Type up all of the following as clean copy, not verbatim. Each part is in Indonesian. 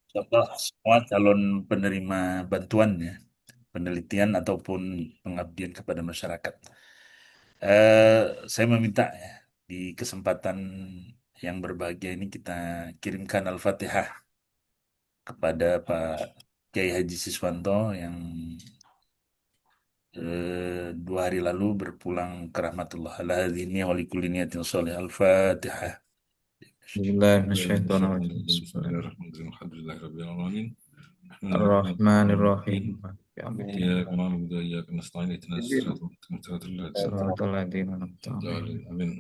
contoh semua calon penerima bantuan ya, penelitian ataupun pengabdian kepada masyarakat. Saya meminta ya, di kesempatan yang berbahagia ini kita kirimkan Al-Fatihah kepada Pak Kiai Haji Siswanto yang 2 hari lalu berpulang ke rahmatullah ala hadhihi wa likulli niyatin sholih. Al-Fatihah. Bismillah بالله من minasyaitonir الشيطان rajim. الرجيم بسم الله Bismillah. الرحمن الرحيم الحمد لله رب العالمين الرحمن الرحيم Ar-Rahmanir مالك Rahim. الدين إياك نعبد وإياك نستعين اهدنا الصراط المستقيم صراط الذين Shiratal ladzina an'amta أنعمت عليهم alaihim. آمين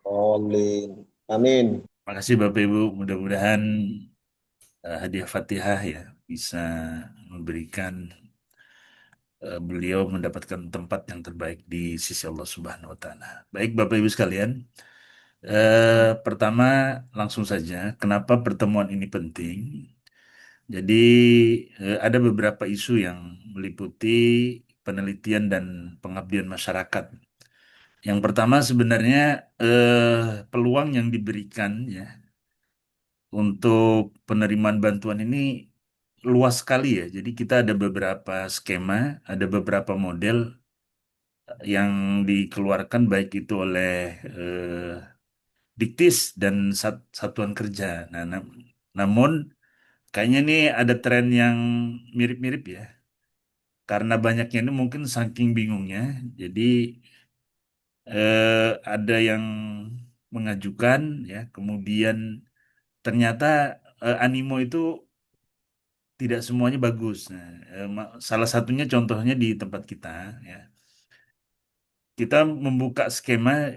Olin. Amin. Makasih Bapak Ibu, mudah-mudahan hadiah Fatihah ya bisa memberikan beliau mendapatkan tempat yang terbaik di sisi Allah Subhanahu wa taala. Baik Bapak Ibu sekalian, pertama langsung saja kenapa pertemuan ini penting? Jadi ada beberapa isu yang meliputi penelitian dan pengabdian masyarakat. Yang pertama sebenarnya peluang yang diberikan ya untuk penerimaan bantuan ini luas sekali ya. Jadi kita ada beberapa skema, ada beberapa model yang dikeluarkan baik itu oleh Diktis dan Satuan Kerja. Nah, namun kayaknya ini ada tren yang mirip-mirip ya. Karena banyaknya ini mungkin saking bingungnya, jadi ada yang mengajukan ya, kemudian ternyata animo itu tidak semuanya bagus. Nah, salah satunya contohnya di tempat kita ya. Kita membuka skema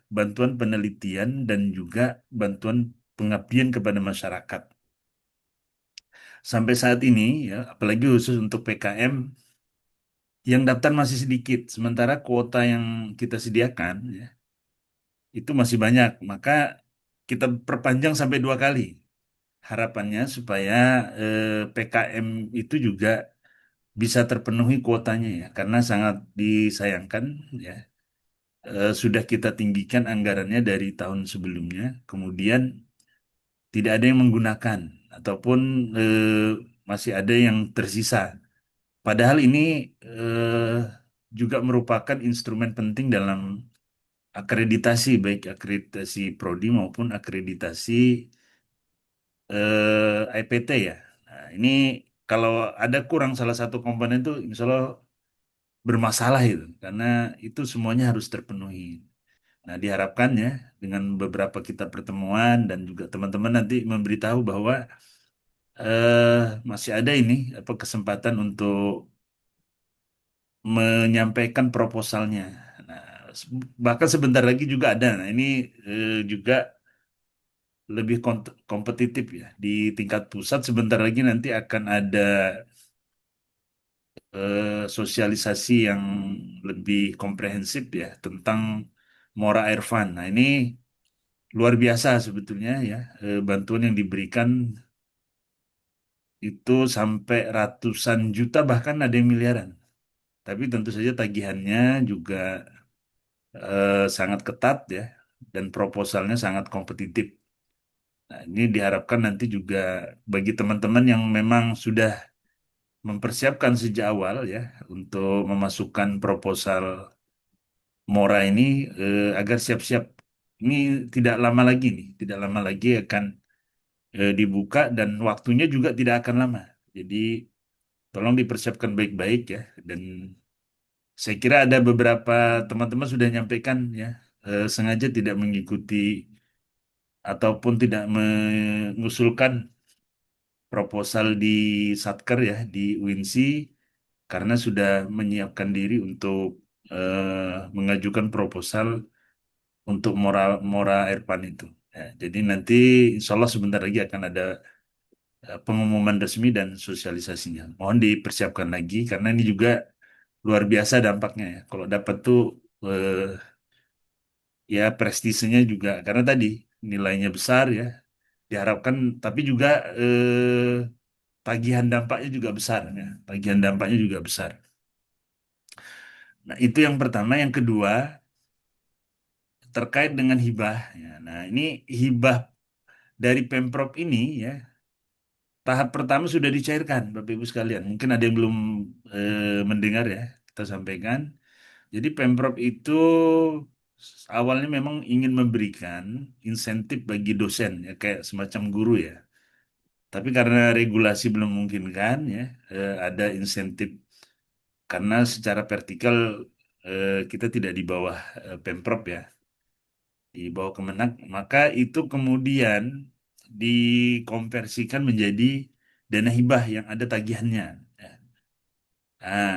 bantuan penelitian dan juga bantuan pengabdian kepada masyarakat. Sampai saat ini ya, apalagi khusus untuk PKM yang daftar masih sedikit, sementara kuota yang kita sediakan ya, itu masih banyak. Maka kita perpanjang sampai 2 kali. Harapannya supaya PKM itu juga bisa terpenuhi kuotanya ya, karena sangat disayangkan ya. Sudah kita tinggikan anggarannya dari tahun sebelumnya, kemudian tidak ada yang menggunakan ataupun masih ada yang tersisa. Padahal ini juga merupakan instrumen penting dalam akreditasi, baik akreditasi prodi maupun akreditasi IPT ya. Nah, ini kalau ada kurang salah satu komponen itu, insya Allah bermasalah itu, karena itu semuanya harus terpenuhi. Nah, diharapkan ya dengan beberapa kita pertemuan dan juga teman-teman nanti memberitahu bahwa eh, masih ada ini apa kesempatan untuk menyampaikan proposalnya. Nah, bahkan sebentar lagi juga ada. Nah, ini juga lebih kompetitif ya di tingkat pusat. Sebentar lagi nanti akan ada sosialisasi yang lebih komprehensif ya tentang Mora Irfan. Nah, ini luar biasa sebetulnya ya, bantuan yang diberikan itu sampai ratusan juta bahkan ada yang miliaran. Tapi tentu saja tagihannya juga sangat ketat ya dan proposalnya sangat kompetitif. Nah, ini diharapkan nanti juga bagi teman-teman yang memang sudah mempersiapkan sejak awal ya untuk memasukkan proposal Mora ini agar siap-siap. Ini tidak lama lagi nih, tidak lama lagi akan dibuka dan waktunya juga tidak akan lama. Jadi tolong dipersiapkan baik-baik ya. Dan saya kira ada beberapa teman-teman sudah nyampaikan ya, sengaja tidak mengikuti ataupun tidak mengusulkan proposal di Satker ya, di UINSI karena sudah menyiapkan diri untuk mengajukan proposal untuk Mora Mora Airpan itu. Ya, jadi nanti insya Allah sebentar lagi akan ada pengumuman resmi dan sosialisasinya. Mohon dipersiapkan lagi karena ini juga luar biasa dampaknya ya. Kalau dapat tuh eh, ya prestisenya juga karena tadi nilainya besar ya diharapkan, tapi juga tagihan dampaknya juga besar ya. Tagihan dampaknya juga besar. Nah, itu yang pertama. Yang kedua terkait dengan hibah ya. Nah, ini hibah dari Pemprov ini ya. tahap pertama sudah dicairkan, Bapak Ibu sekalian. Mungkin ada yang belum mendengar ya, kita sampaikan. Jadi Pemprov itu awalnya memang ingin memberikan insentif bagi dosen ya, kayak semacam guru ya. Tapi karena regulasi belum memungkinkan ya, ada insentif karena secara vertikal kita tidak di bawah Pemprov ya, di bawah Kemenag, maka itu kemudian dikonversikan menjadi dana hibah yang ada tagihannya. Ya. Nah,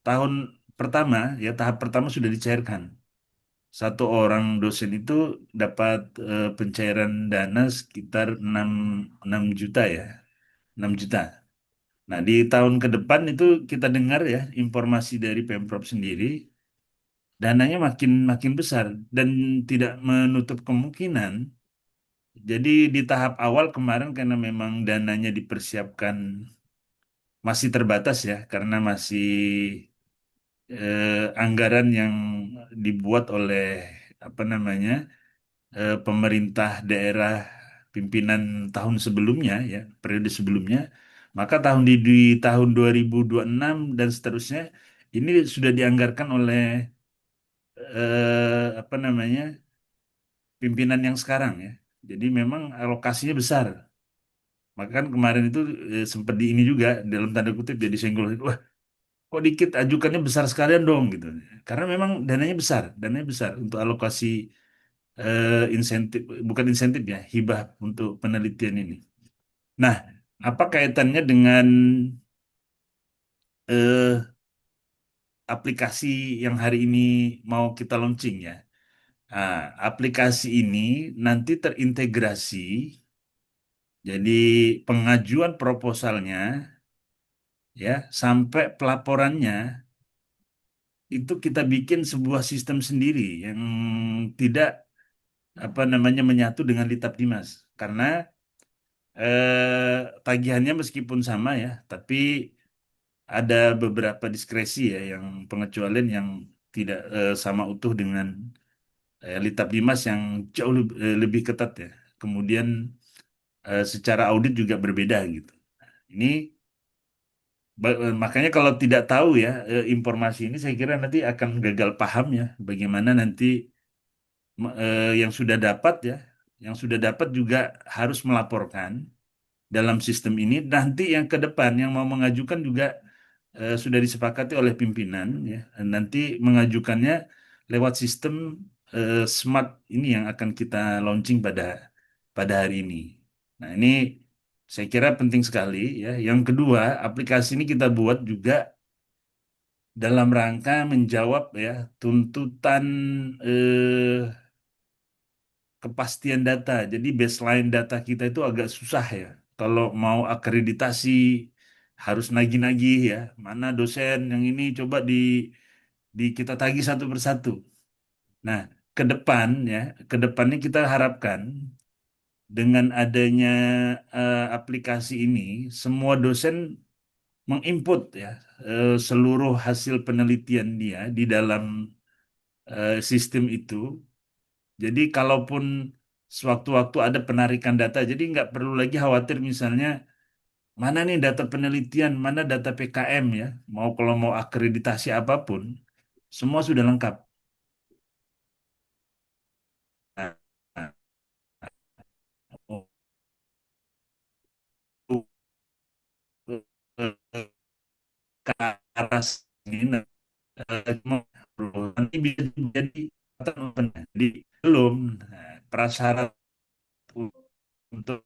tahun pertama ya tahap pertama sudah dicairkan. Satu orang dosen itu dapat pencairan dana sekitar 6 juta ya, 6 juta. Nah, di tahun ke depan itu kita dengar ya informasi dari Pemprov sendiri, dananya makin makin besar dan tidak menutup kemungkinan. Jadi di tahap awal kemarin karena memang dananya dipersiapkan masih terbatas ya, karena masih anggaran yang dibuat oleh apa namanya pemerintah daerah pimpinan tahun sebelumnya ya, periode sebelumnya, maka di tahun 2026 dan seterusnya ini sudah dianggarkan oleh apa namanya pimpinan yang sekarang ya. Jadi memang alokasinya besar. Maka kan kemarin itu sempat di ini juga dalam tanda kutip jadi senggol. Wah, kok dikit ajukannya besar sekalian dong gitu. Karena memang dananya besar untuk alokasi insentif, bukan insentif ya, hibah untuk penelitian ini. Nah, apa kaitannya dengan eh, aplikasi yang hari ini mau kita launching ya? Nah, aplikasi ini nanti terintegrasi, jadi pengajuan proposalnya ya sampai pelaporannya itu kita bikin sebuah sistem sendiri yang tidak apa namanya menyatu dengan Litab Dimas. Karena tagihannya meskipun sama ya, tapi ada beberapa diskresi ya yang pengecualian yang tidak sama utuh dengan Litab Dimas yang jauh lebih ketat ya. Kemudian secara audit juga berbeda gitu. Ini makanya kalau tidak tahu ya informasi ini saya kira nanti akan gagal paham ya bagaimana nanti yang sudah dapat ya, yang sudah dapat juga harus melaporkan dalam sistem ini. Nanti yang ke depan yang mau mengajukan juga sudah disepakati oleh pimpinan ya. Dan nanti mengajukannya lewat sistem smart ini yang akan kita launching pada pada hari ini. Nah, ini saya kira penting sekali ya. Yang kedua, aplikasi ini kita buat juga dalam rangka menjawab ya tuntutan eh, kepastian data. Jadi baseline data kita itu agak susah ya. Kalau mau akreditasi harus nagih-nagih ya. Mana dosen yang ini coba di kita tagih satu persatu. Nah, ke depan ya, ke depannya kita harapkan dengan adanya aplikasi ini, semua dosen menginput ya seluruh hasil penelitian dia di dalam sistem itu. Jadi kalaupun sewaktu-waktu ada penarikan data, jadi nggak perlu lagi khawatir misalnya mana nih data penelitian, mana data PKM ya, mau kalau mau akreditasi apapun, semua sudah lengkap. Nah, untuk ke arah sini, nanti bisa jadi jadi belum prasyarat untuk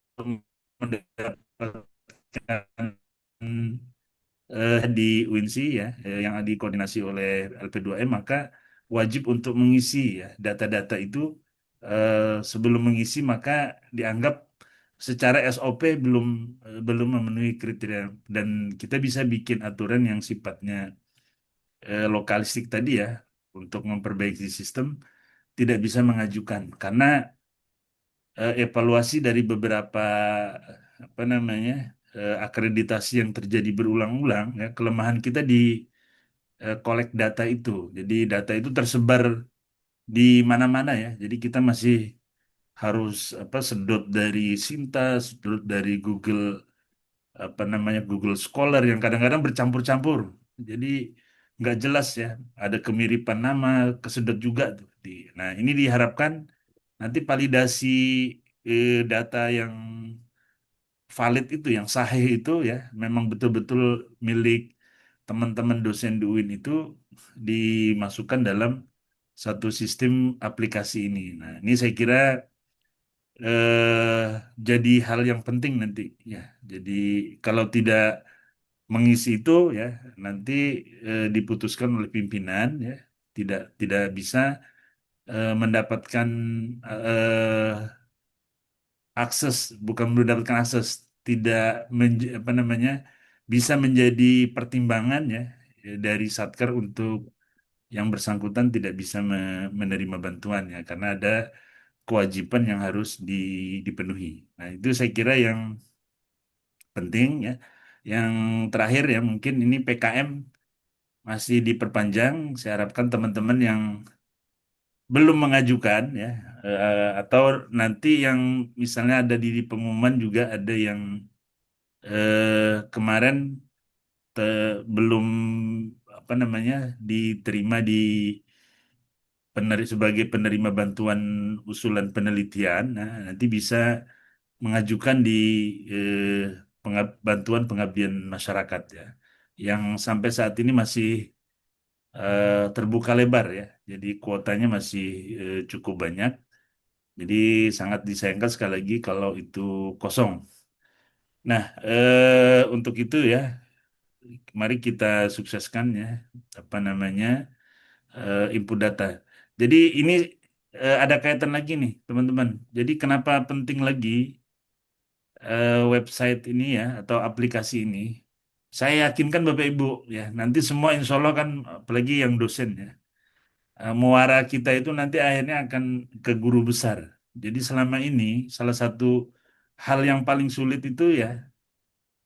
mendapatkan di UINSI ya yang dikoordinasi oleh LP2M maka wajib untuk mengisi ya data-data itu sebelum mengisi maka dianggap secara SOP belum memenuhi kriteria dan kita bisa bikin aturan yang sifatnya lokalistik tadi ya untuk memperbaiki sistem tidak bisa mengajukan karena evaluasi dari beberapa apa namanya akreditasi yang terjadi berulang-ulang ya kelemahan kita di collect data itu. Jadi data itu tersebar di mana-mana ya. Jadi kita masih harus apa sedot dari Sinta, sedot dari Google apa namanya Google Scholar yang kadang-kadang bercampur-campur. Jadi nggak jelas ya, ada kemiripan nama, kesedot juga tuh. Nah, ini diharapkan nanti validasi data yang valid itu, yang sahih itu ya, memang betul-betul milik teman-teman dosen di UIN itu dimasukkan dalam satu sistem aplikasi ini. Nah, ini saya kira eh, jadi hal yang penting nanti ya. Jadi kalau tidak mengisi itu ya nanti diputuskan oleh pimpinan ya tidak tidak bisa mendapatkan eh, akses bukan mendapatkan akses tidak apa namanya bisa menjadi pertimbangan ya dari Satker untuk yang bersangkutan tidak bisa menerima bantuan ya karena ada kewajiban yang harus dipenuhi. Nah, itu saya kira yang penting ya. Yang terakhir ya mungkin ini PKM masih diperpanjang. Saya harapkan teman-teman yang belum mengajukan ya atau nanti yang misalnya ada di pengumuman juga ada yang kemarin belum apa namanya diterima di sebagai penerima bantuan usulan penelitian. Nah, nanti bisa mengajukan di eh, bantuan pengabdian masyarakat ya, yang sampai saat ini masih terbuka lebar ya. Jadi kuotanya masih cukup banyak. Jadi sangat disayangkan sekali lagi kalau itu kosong. Nah, untuk itu ya, mari kita sukseskan ya, apa namanya, input data. Jadi ini ada kaitan lagi nih, teman-teman. Jadi kenapa penting lagi website ini ya, atau aplikasi ini? Saya yakinkan Bapak Ibu ya, nanti semua insya Allah kan, apalagi yang dosen ya, muara kita itu nanti akhirnya akan ke guru besar. Jadi selama ini salah satu hal yang paling sulit itu ya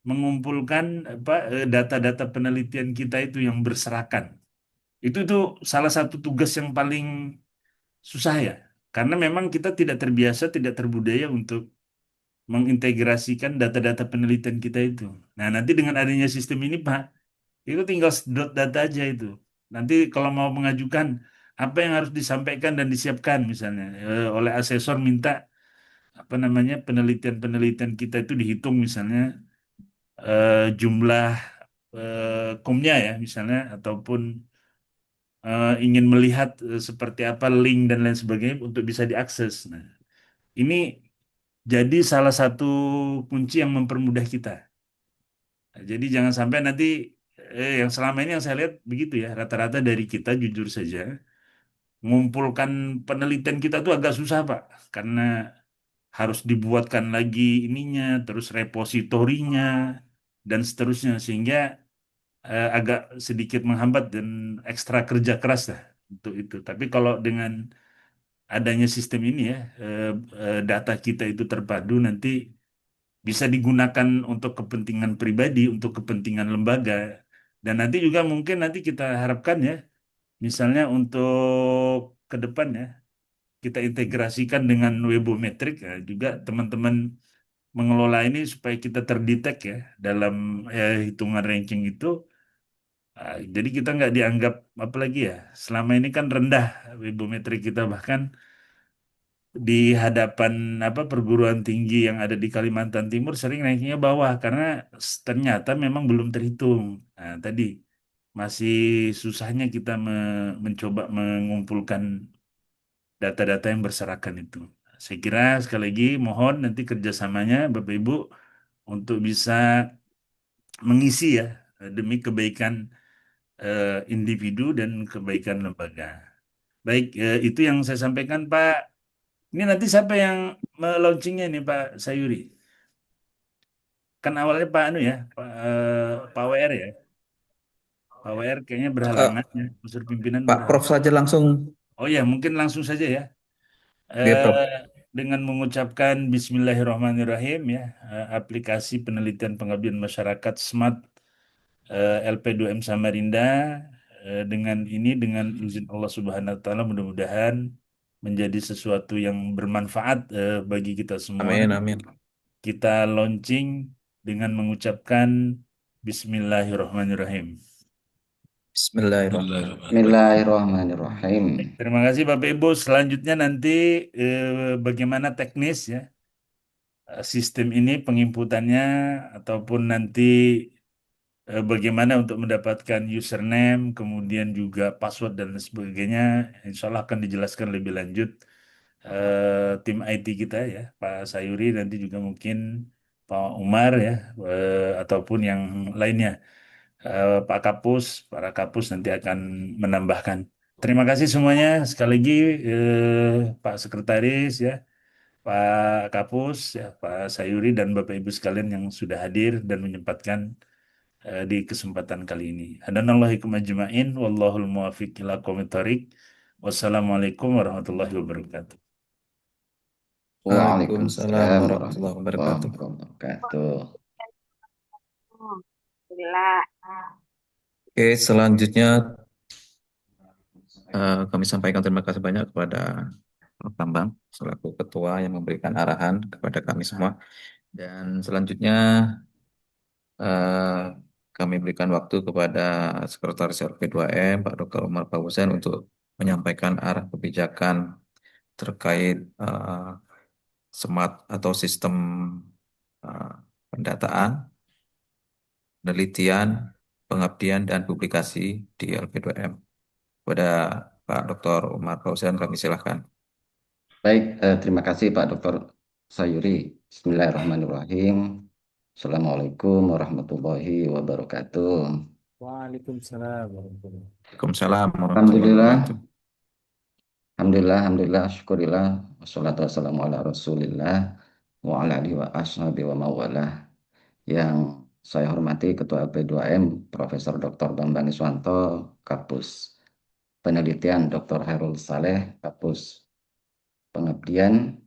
mengumpulkan apa data-data penelitian kita itu yang berserakan. Itu tuh salah satu tugas yang paling susah ya. Karena memang kita tidak terbiasa, tidak terbudaya untuk mengintegrasikan data-data penelitian kita itu. Nah, nanti dengan adanya sistem ini, Pak, itu tinggal sedot data aja itu. Nanti kalau mau mengajukan apa yang harus disampaikan dan disiapkan misalnya oleh asesor minta apa namanya penelitian-penelitian kita itu dihitung misalnya jumlah kumnya ya misalnya ataupun ingin melihat seperti apa link dan lain sebagainya untuk bisa diakses. Nah, ini jadi salah satu kunci yang mempermudah kita. Nah, jadi jangan sampai nanti yang selama ini yang saya lihat begitu ya, rata-rata dari kita jujur saja mengumpulkan penelitian kita tuh agak susah, Pak, karena harus dibuatkan lagi ininya, terus repositorinya dan seterusnya sehingga agak sedikit menghambat dan ekstra kerja keras lah untuk itu. Tapi kalau dengan adanya sistem ini ya, data kita itu terpadu nanti bisa digunakan untuk kepentingan pribadi, untuk kepentingan lembaga, dan nanti juga mungkin nanti kita harapkan ya, misalnya untuk ke depan ya, kita integrasikan dengan Webometrik ya, juga teman-teman mengelola ini supaya kita terdetek ya dalam hitungan ranking itu. Jadi kita nggak dianggap apalagi ya, selama ini kan rendah Webometrik kita bahkan di hadapan apa perguruan tinggi yang ada di Kalimantan Timur sering naiknya bawah karena ternyata memang belum terhitung. Nah, tadi masih susahnya kita mencoba mengumpulkan data-data yang berserakan itu. Saya kira sekali lagi mohon nanti kerjasamanya Bapak Ibu untuk bisa mengisi ya demi kebaikan individu dan kebaikan lembaga. Baik, itu yang saya sampaikan Pak. Ini nanti siapa yang launchingnya nih Pak Sayuri? Kan awalnya Pak Anu ya, Pak WR ya. Pak WR kayaknya Eh, berhalangan ya, unsur pimpinan Pak Prof berhalangan. saja langsung. Oh ya, mungkin langsung saja ya. Oke, Eh, Prof. dengan mengucapkan Bismillahirrahmanirrahim ya, aplikasi penelitian pengabdian masyarakat Smart LP2M Samarinda dengan ini dengan izin Allah Subhanahu wa taala mudah-mudahan menjadi sesuatu yang bermanfaat bagi kita semua. Amin, amin. Kita launching dengan mengucapkan Bismillahirrahmanirrahim. Bismillahirrahmanirrahim. Bismillahirrahmanirrahim. Terima kasih Bapak Ibu. Selanjutnya nanti bagaimana teknis ya sistem ini penginputannya ataupun nanti bagaimana untuk mendapatkan username, kemudian juga password dan sebagainya, insya Allah akan dijelaskan lebih lanjut tim IT kita ya, Pak Sayuri nanti juga mungkin Pak Umar ya, ataupun yang lainnya, Pak Kapus, para Kapus nanti akan menambahkan. Terima kasih semuanya sekali lagi Pak Sekretaris ya, Pak Kapus ya, Pak Sayuri dan Bapak Ibu sekalian yang sudah hadir dan menyempatkan di kesempatan kali ini. Hadanallahaikum ajma'in, wallahul muwafiq ila aqwamit thoriq. Wassalamualaikum warahmatullahi wabarakatuh. Waalaikumsalam Waalaikumsalam warahmatullahi wabarakatuh. warahmatullahi wabarakatuh. Alhamdulillah. Oke, selanjutnya kami sampaikan terima kasih banyak kepada Pak Bambang selaku ketua yang memberikan arahan kepada kami semua. Dan selanjutnya eh, kami berikan waktu kepada Sekretaris LP2M Pak Dr. Umar Fauzen untuk menyampaikan arah kebijakan terkait smart atau sistem eh, pendataan, penelitian, pengabdian, dan publikasi di LP2M. Kepada Pak Dr. Umar Fauzen kami silahkan. Baik, terima kasih Pak Dr. Sayuri. Bismillahirrahmanirrahim. Assalamualaikum warahmatullahi wabarakatuh. Waalaikumsalam warahmatullahi Waalaikumsalam warahmatullahi Alhamdulillah, wabarakatuh. alhamdulillah, syukurillah, wassalatu wassalamu ala rasulillah, wa ala alihi wa ashabi wa mawalah. Yang saya hormati Ketua LP2M, Profesor Dr. Bambang Iswanto, Kapus Penelitian Dr. Hairul Saleh, Kapus Pengabdian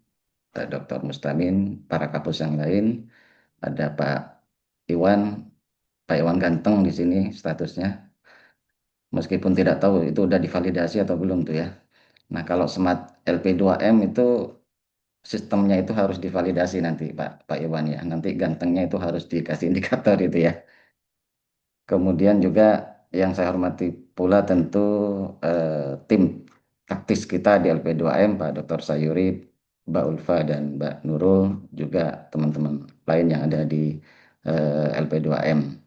Dr. Mustamin, para kapus yang lain, ada Pak Iwan Ganteng di sini statusnya. Meskipun tidak tahu itu udah divalidasi atau belum tuh ya. Nah, kalau Smart LP2M itu sistemnya itu harus divalidasi nanti Pak Iwan ya. Nanti gantengnya itu harus dikasih indikator itu ya. Kemudian juga yang saya hormati pula tentu tim taktis kita di LP2M, Pak Dr. Sayuri, Mbak Ulfa, dan Mbak Nurul, juga teman-teman lain yang ada di LP2M.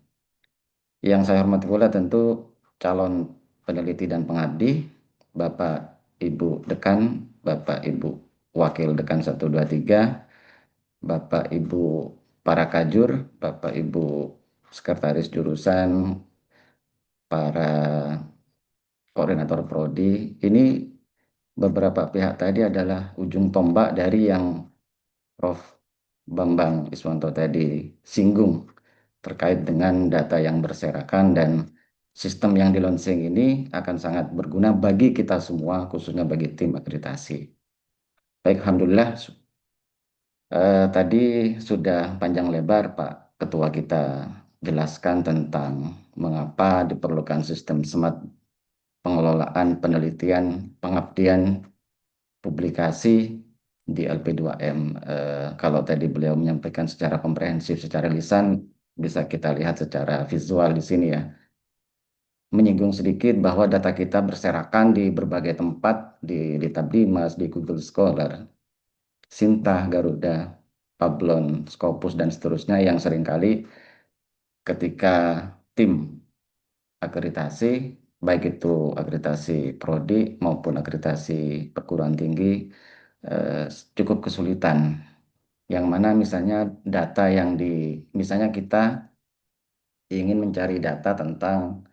Yang saya hormati pula tentu calon peneliti dan pengabdi, Bapak Ibu Dekan, Bapak Ibu Wakil Dekan 123, Bapak Ibu para kajur, Bapak Ibu Sekretaris Jurusan, para koordinator prodi. Ini beberapa pihak tadi adalah ujung tombak dari yang Prof. Bambang Iswanto tadi singgung terkait dengan data yang berserakan, dan sistem yang di launching ini akan sangat berguna bagi kita semua, khususnya bagi tim akreditasi. Baik, alhamdulillah tadi sudah panjang lebar Pak Ketua kita jelaskan tentang mengapa diperlukan sistem smart pengelolaan penelitian, pengabdian, publikasi di LP2M. Kalau tadi beliau menyampaikan secara komprehensif, secara lisan, bisa kita lihat secara visual di sini ya. Menyinggung sedikit bahwa data kita berserakan di berbagai tempat, di Tablimas, di Google Scholar, Sintah, Garuda, Pablon, Scopus, dan seterusnya, yang seringkali ketika tim akreditasi, baik itu akreditasi prodi maupun akreditasi perguruan tinggi, cukup kesulitan. Yang mana misalnya data yang misalnya kita ingin mencari data tentang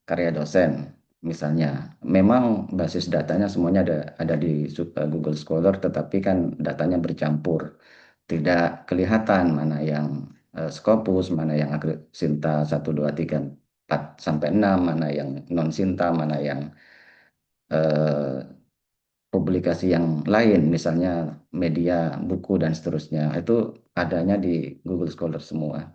karya dosen, misalnya, memang basis datanya semuanya ada di Google Scholar, tetapi kan datanya bercampur, tidak kelihatan mana yang Scopus, mana yang Sinta 1, 2, 3, 4 sampai 6, mana yang non Sinta, mana yang publikasi yang lain, misalnya media, buku, dan seterusnya. Itu adanya di Google Scholar semua.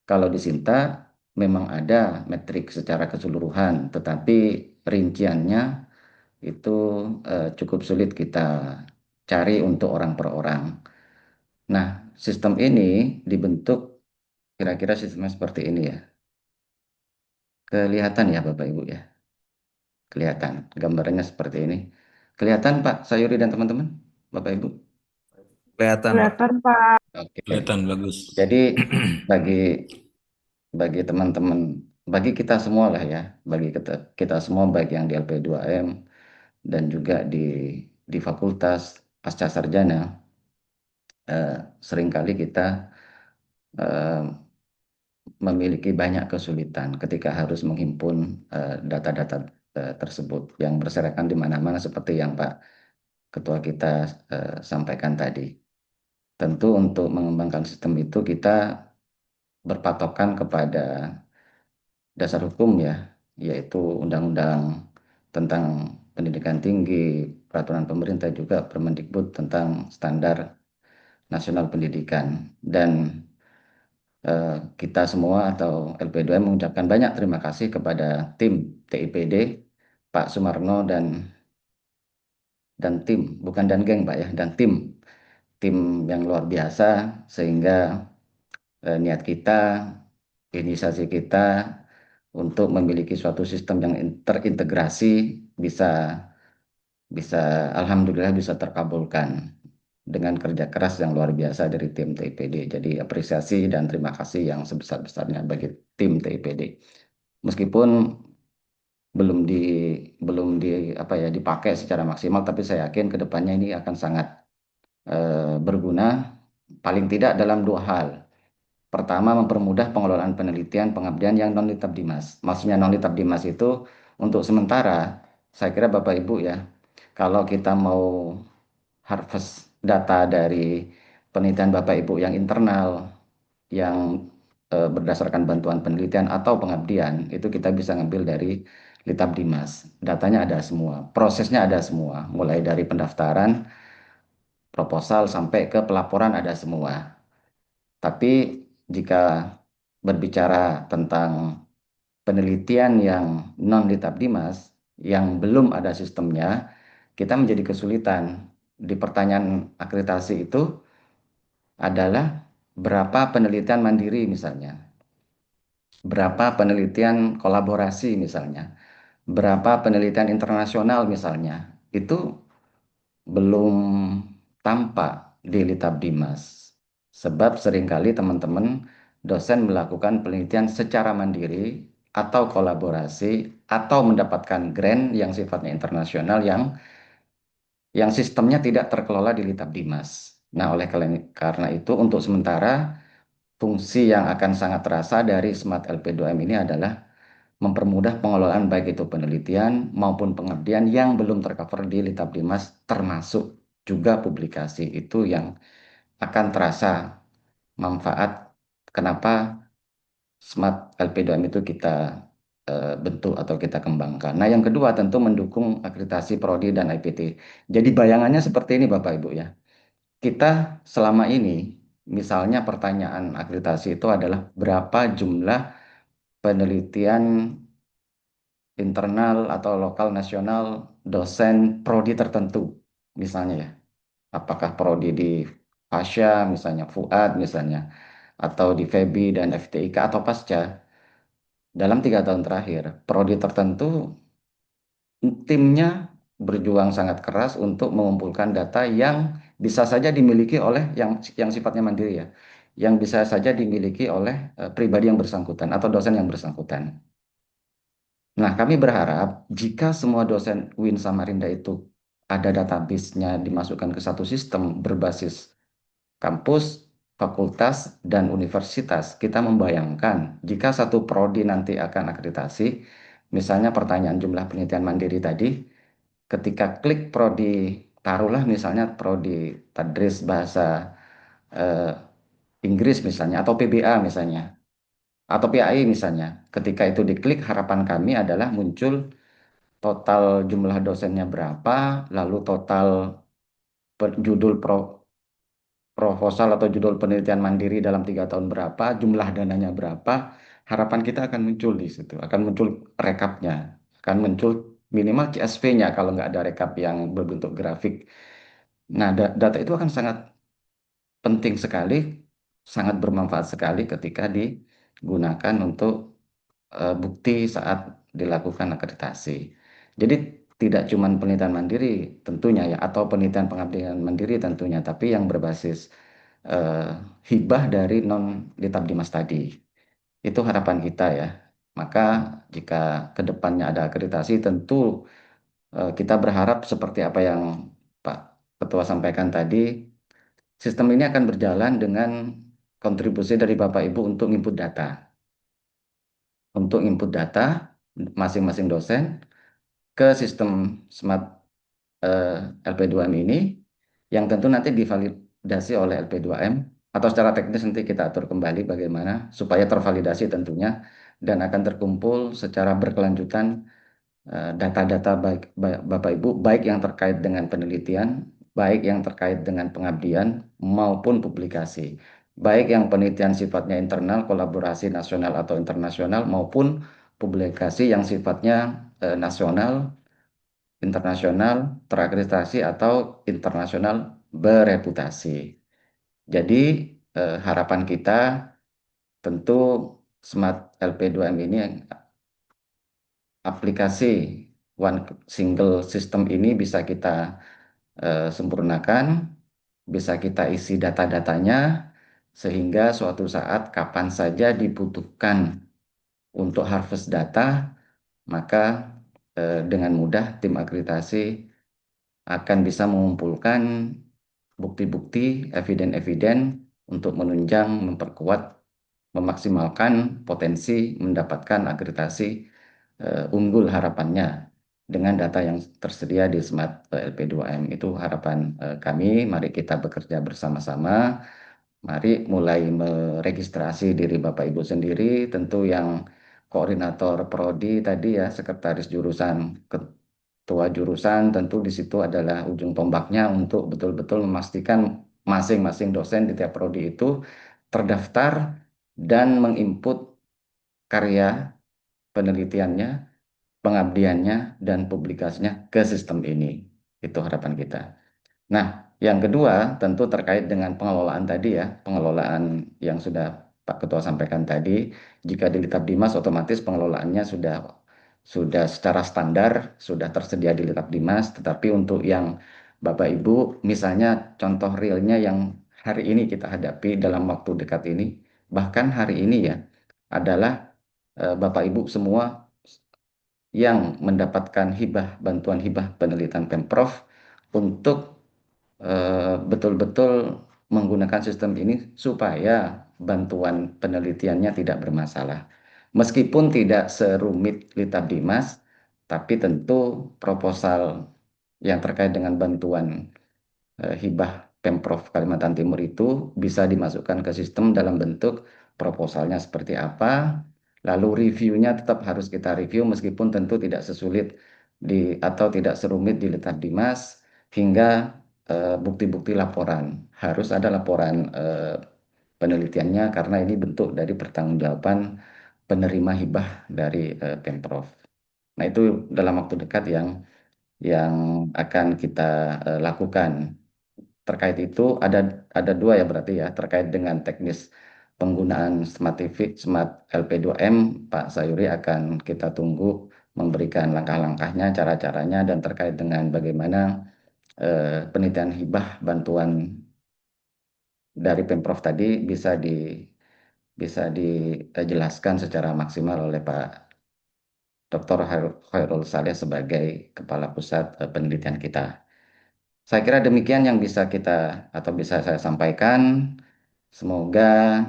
Kalau di Sinta memang ada metrik secara keseluruhan, tetapi rinciannya itu cukup sulit kita cari untuk orang per orang. Nah, sistem ini dibentuk kira-kira sistemnya seperti ini ya. Kelihatan ya Bapak Ibu ya. Kelihatan gambarnya seperti ini. Kelihatan Pak Sayuri dan teman-teman, Bapak Ibu. Kelihatan, Pak. Kelihatan, Pak. Oke. Kelihatan bagus. Jadi bagi bagi teman-teman, bagi kita semua lah ya, bagi kita semua baik yang di LP2M dan juga di Fakultas Pasca Sarjana, seringkali kita eh, memiliki banyak kesulitan ketika harus menghimpun data-data tersebut yang berserakan di mana-mana seperti yang Pak Ketua kita sampaikan tadi. Tentu untuk mengembangkan sistem itu kita berpatokan kepada dasar hukum ya, yaitu Undang-Undang tentang Pendidikan Tinggi, Peraturan Pemerintah juga Permendikbud tentang Standar Nasional Pendidikan. Dan kita semua atau LP2M mengucapkan banyak terima kasih kepada tim TIPD, Pak Sumarno dan tim, bukan dan geng Pak ya, dan tim yang luar biasa sehingga niat kita, inisiasi kita untuk memiliki suatu sistem yang terintegrasi bisa bisa alhamdulillah bisa terkabulkan dengan kerja keras yang luar biasa dari tim TIPD. Jadi apresiasi dan terima kasih yang sebesar-besarnya bagi tim TIPD. Meskipun belum di belum di apa ya dipakai secara maksimal, tapi saya yakin ke depannya ini akan sangat berguna paling tidak dalam dua hal. Pertama, mempermudah pengelolaan penelitian pengabdian yang non litab dimas. Maksudnya non litab dimas itu untuk sementara, saya kira Bapak Ibu ya, kalau kita mau harvest data dari penelitian Bapak Ibu yang internal, yang berdasarkan bantuan penelitian atau pengabdian, itu kita bisa ngambil dari Litab Dimas. Datanya ada semua, prosesnya ada semua, mulai dari pendaftaran, proposal, sampai ke pelaporan ada semua. Tapi jika berbicara tentang penelitian yang non-Litab Dimas, yang belum ada sistemnya, kita menjadi kesulitan. Di pertanyaan akreditasi itu adalah berapa penelitian mandiri misalnya, berapa penelitian kolaborasi misalnya, berapa penelitian internasional misalnya, itu belum tampak di Litab Dimas. Sebab seringkali teman-teman dosen melakukan penelitian secara mandiri atau kolaborasi atau mendapatkan grant yang sifatnya internasional yang sistemnya tidak terkelola di Litab Dimas. Nah, oleh karena itu untuk sementara fungsi yang akan sangat terasa dari Smart LP2M ini adalah mempermudah pengelolaan baik itu penelitian maupun pengabdian yang belum tercover di Litab Dimas, termasuk juga publikasi. Itu yang akan terasa manfaat kenapa Smart LP2M itu kita bentuk atau kita kembangkan. Nah, yang kedua tentu mendukung akreditasi prodi dan IPT. Jadi bayangannya seperti ini Bapak Ibu ya. Kita selama ini misalnya pertanyaan akreditasi itu adalah berapa jumlah penelitian internal atau lokal nasional dosen prodi tertentu misalnya ya. Apakah prodi di Pasca misalnya, Fuad misalnya, atau di FEBI dan FTIK atau Pasca. Dalam 3 tahun terakhir, prodi tertentu timnya berjuang sangat keras untuk mengumpulkan data yang bisa saja dimiliki oleh yang sifatnya mandiri ya, yang bisa saja dimiliki oleh pribadi yang bersangkutan atau dosen yang bersangkutan. Nah, kami berharap jika semua dosen UIN Samarinda itu ada database-nya dimasukkan ke satu sistem berbasis kampus, fakultas, dan universitas, kita membayangkan jika satu prodi nanti akan akreditasi, misalnya pertanyaan jumlah penelitian mandiri tadi, ketika klik prodi, taruhlah misalnya prodi tadris bahasa eh, Inggris misalnya, atau PBA misalnya, atau PAI misalnya, ketika itu diklik, harapan kami adalah muncul total jumlah dosennya berapa, lalu total judul proposal atau judul penelitian mandiri dalam 3 tahun berapa, jumlah dananya berapa, harapan kita akan muncul di situ, akan muncul rekapnya, akan muncul minimal CSV-nya kalau nggak ada rekap yang berbentuk grafik. Nah, data itu akan sangat penting sekali, sangat bermanfaat sekali ketika digunakan untuk bukti saat dilakukan akreditasi. Jadi tidak cuma penelitian mandiri tentunya ya, atau penelitian pengabdian mandiri tentunya, tapi yang berbasis eh, hibah dari non Litab Dimas tadi. Itu harapan kita ya. Maka jika kedepannya ada akreditasi, tentu kita berharap seperti apa yang Pak Ketua sampaikan tadi, sistem ini akan berjalan dengan kontribusi dari Bapak Ibu untuk input data. Untuk input data masing-masing dosen ke sistem Smart LP2M ini, yang tentu nanti divalidasi oleh LP2M, atau secara teknis nanti kita atur kembali bagaimana supaya tervalidasi tentunya, dan akan terkumpul secara berkelanjutan data-data baik Bapak Ibu, baik yang terkait dengan penelitian, baik yang terkait dengan pengabdian maupun publikasi. Baik yang penelitian sifatnya internal, kolaborasi nasional atau internasional, maupun publikasi yang sifatnya nasional, internasional, terakreditasi atau internasional bereputasi. Jadi harapan kita tentu Smart LP2M ini, aplikasi one single system ini bisa kita sempurnakan, bisa kita isi data-datanya, sehingga suatu saat kapan saja dibutuhkan untuk harvest data, maka dengan mudah tim akreditasi akan bisa mengumpulkan bukti-bukti, eviden-eviden untuk menunjang, memperkuat, memaksimalkan potensi mendapatkan akreditasi unggul harapannya dengan data yang tersedia di Smart LP2M. Itu harapan kami. Mari kita bekerja bersama-sama. Mari mulai meregistrasi diri Bapak Ibu sendiri. Tentu yang koordinator prodi tadi ya, sekretaris jurusan, ketua jurusan, tentu di situ adalah ujung tombaknya untuk betul-betul memastikan masing-masing dosen di tiap prodi itu terdaftar dan menginput karya penelitiannya, pengabdiannya, dan publikasinya ke sistem ini. Itu harapan kita. Nah, yang kedua tentu terkait dengan pengelolaan tadi ya, pengelolaan yang sudah Pak Ketua sampaikan tadi. Jika di Litap Dimas otomatis pengelolaannya sudah secara standar, sudah tersedia di Litap Dimas, tetapi untuk yang Bapak Ibu, misalnya contoh realnya yang hari ini kita hadapi dalam waktu dekat ini, bahkan hari ini ya, adalah Bapak Ibu semua yang mendapatkan hibah, bantuan hibah penelitian Pemprov untuk betul-betul menggunakan sistem ini supaya bantuan penelitiannya tidak bermasalah. Meskipun tidak serumit Litab Dimas, tapi tentu proposal yang terkait dengan bantuan hibah Pemprov Kalimantan Timur itu bisa dimasukkan ke sistem dalam bentuk proposalnya seperti apa, lalu reviewnya tetap harus kita review meskipun tentu tidak sesulit atau tidak serumit di Letar Dimas, hingga bukti-bukti laporan. Harus ada laporan penelitiannya karena ini bentuk dari pertanggungjawaban penerima hibah dari Pemprov. Nah, itu dalam waktu dekat yang akan kita lakukan. Terkait itu ada dua ya berarti ya, terkait dengan teknis penggunaan Smart TV, Smart LP2M, Pak Sayuri akan kita tunggu memberikan langkah-langkahnya, cara-caranya, dan terkait dengan bagaimana penelitian hibah bantuan dari Pemprov tadi bisa dijelaskan secara maksimal oleh Pak Dr. Khairul Saleh sebagai Kepala Pusat Penelitian kita. Saya kira demikian yang bisa kita atau bisa saya sampaikan. Semoga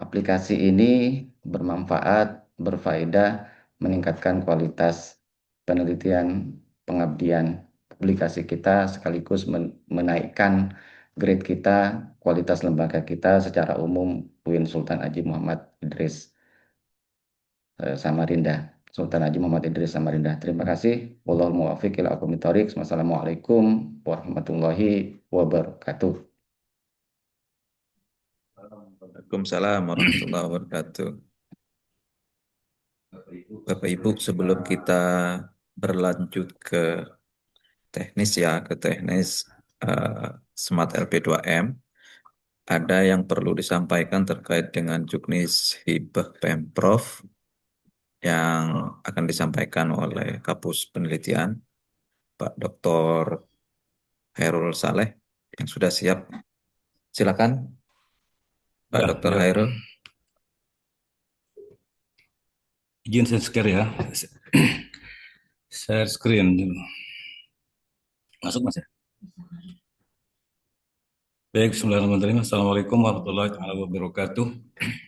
aplikasi ini bermanfaat, berfaedah, meningkatkan kualitas penelitian, pengabdian, publikasi kita, sekaligus menaikkan grade kita, kualitas lembaga kita secara umum. UIN Sultan Haji Muhammad Idris Samarinda. Sultan Haji Muhammad Idris Samarinda. Terima kasih. Wallahul muwaffiq ila aqwamit thoriq. Wassalamualaikum warahmatullahi wabarakatuh. Waalaikumsalam warahmatullahi wabarakatuh. Bapak Ibu, sebelum kita berlanjut ke teknis ya, ke teknis Smart LP2M, ada yang perlu disampaikan terkait dengan juknis hibah Pemprov yang akan disampaikan oleh Kapus Penelitian, Pak Dr. Hairul Saleh, yang sudah siap. Silakan, Pak Ya, Dr. ya. Hairul. Izin saya share ya. Share screen. Masuk Mas ya? Baik, bismillahirrahmanirrahim. Assalamualaikum warahmatullahi wabarakatuh.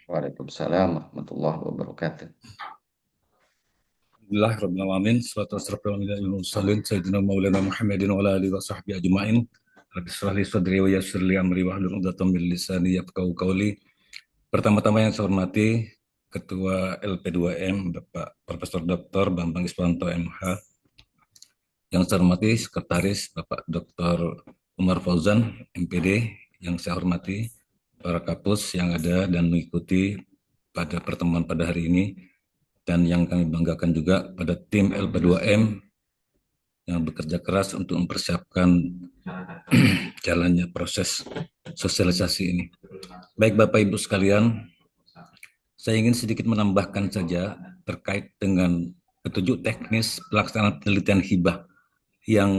Waalaikumsalam warahmatullahi wabarakatuh. Alhamdulillah rabbil alamin. Salatu wassalamu ala mursalin sayyidina maulana Muhammadin wa ala alihi wa sahbihi ajmain. Rabbi shrah li sadri wa yassir li amri wahlul 'uqdatam min lisani yafqahu qawli. Pertama-tama yang saya hormati Ketua LP2M Bapak Profesor Dr. Bambang Iswanto MH. Yang saya hormati Sekretaris Bapak Dr. Umar Fauzan MPD. Yang saya hormati para kapus yang ada dan mengikuti pada pertemuan pada hari ini, dan yang kami banggakan juga pada tim LP2M yang bekerja keras untuk mempersiapkan jalannya proses sosialisasi ini. Baik Bapak Ibu sekalian, saya ingin sedikit menambahkan saja terkait dengan petunjuk teknis pelaksanaan penelitian hibah yang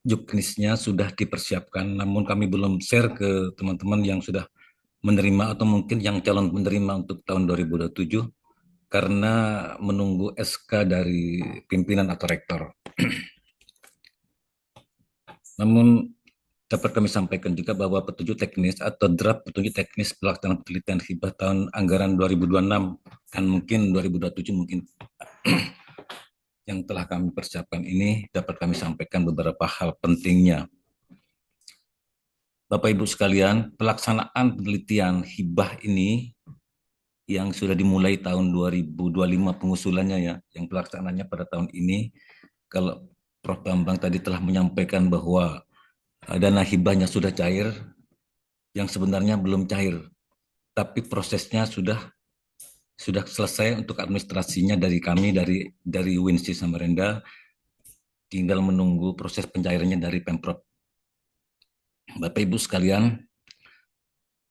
juknisnya sudah dipersiapkan, namun kami belum share ke teman-teman yang sudah menerima atau mungkin yang calon menerima untuk tahun 2027 karena menunggu SK dari pimpinan atau rektor. Namun dapat kami sampaikan juga bahwa petunjuk teknis atau draft petunjuk teknis pelaksanaan penelitian hibah tahun anggaran 2026 dan mungkin 2027 mungkin yang telah kami persiapkan ini dapat kami sampaikan beberapa hal pentingnya. Bapak Ibu sekalian, pelaksanaan penelitian hibah ini yang sudah dimulai tahun 2025 pengusulannya ya, yang pelaksanaannya pada tahun ini, kalau Prof. Bambang tadi telah menyampaikan bahwa dana hibahnya sudah cair, yang sebenarnya belum cair, tapi prosesnya sudah selesai untuk administrasinya dari kami, dari Winsi Samarinda, tinggal menunggu proses pencairannya dari Pemprov. Bapak Ibu sekalian,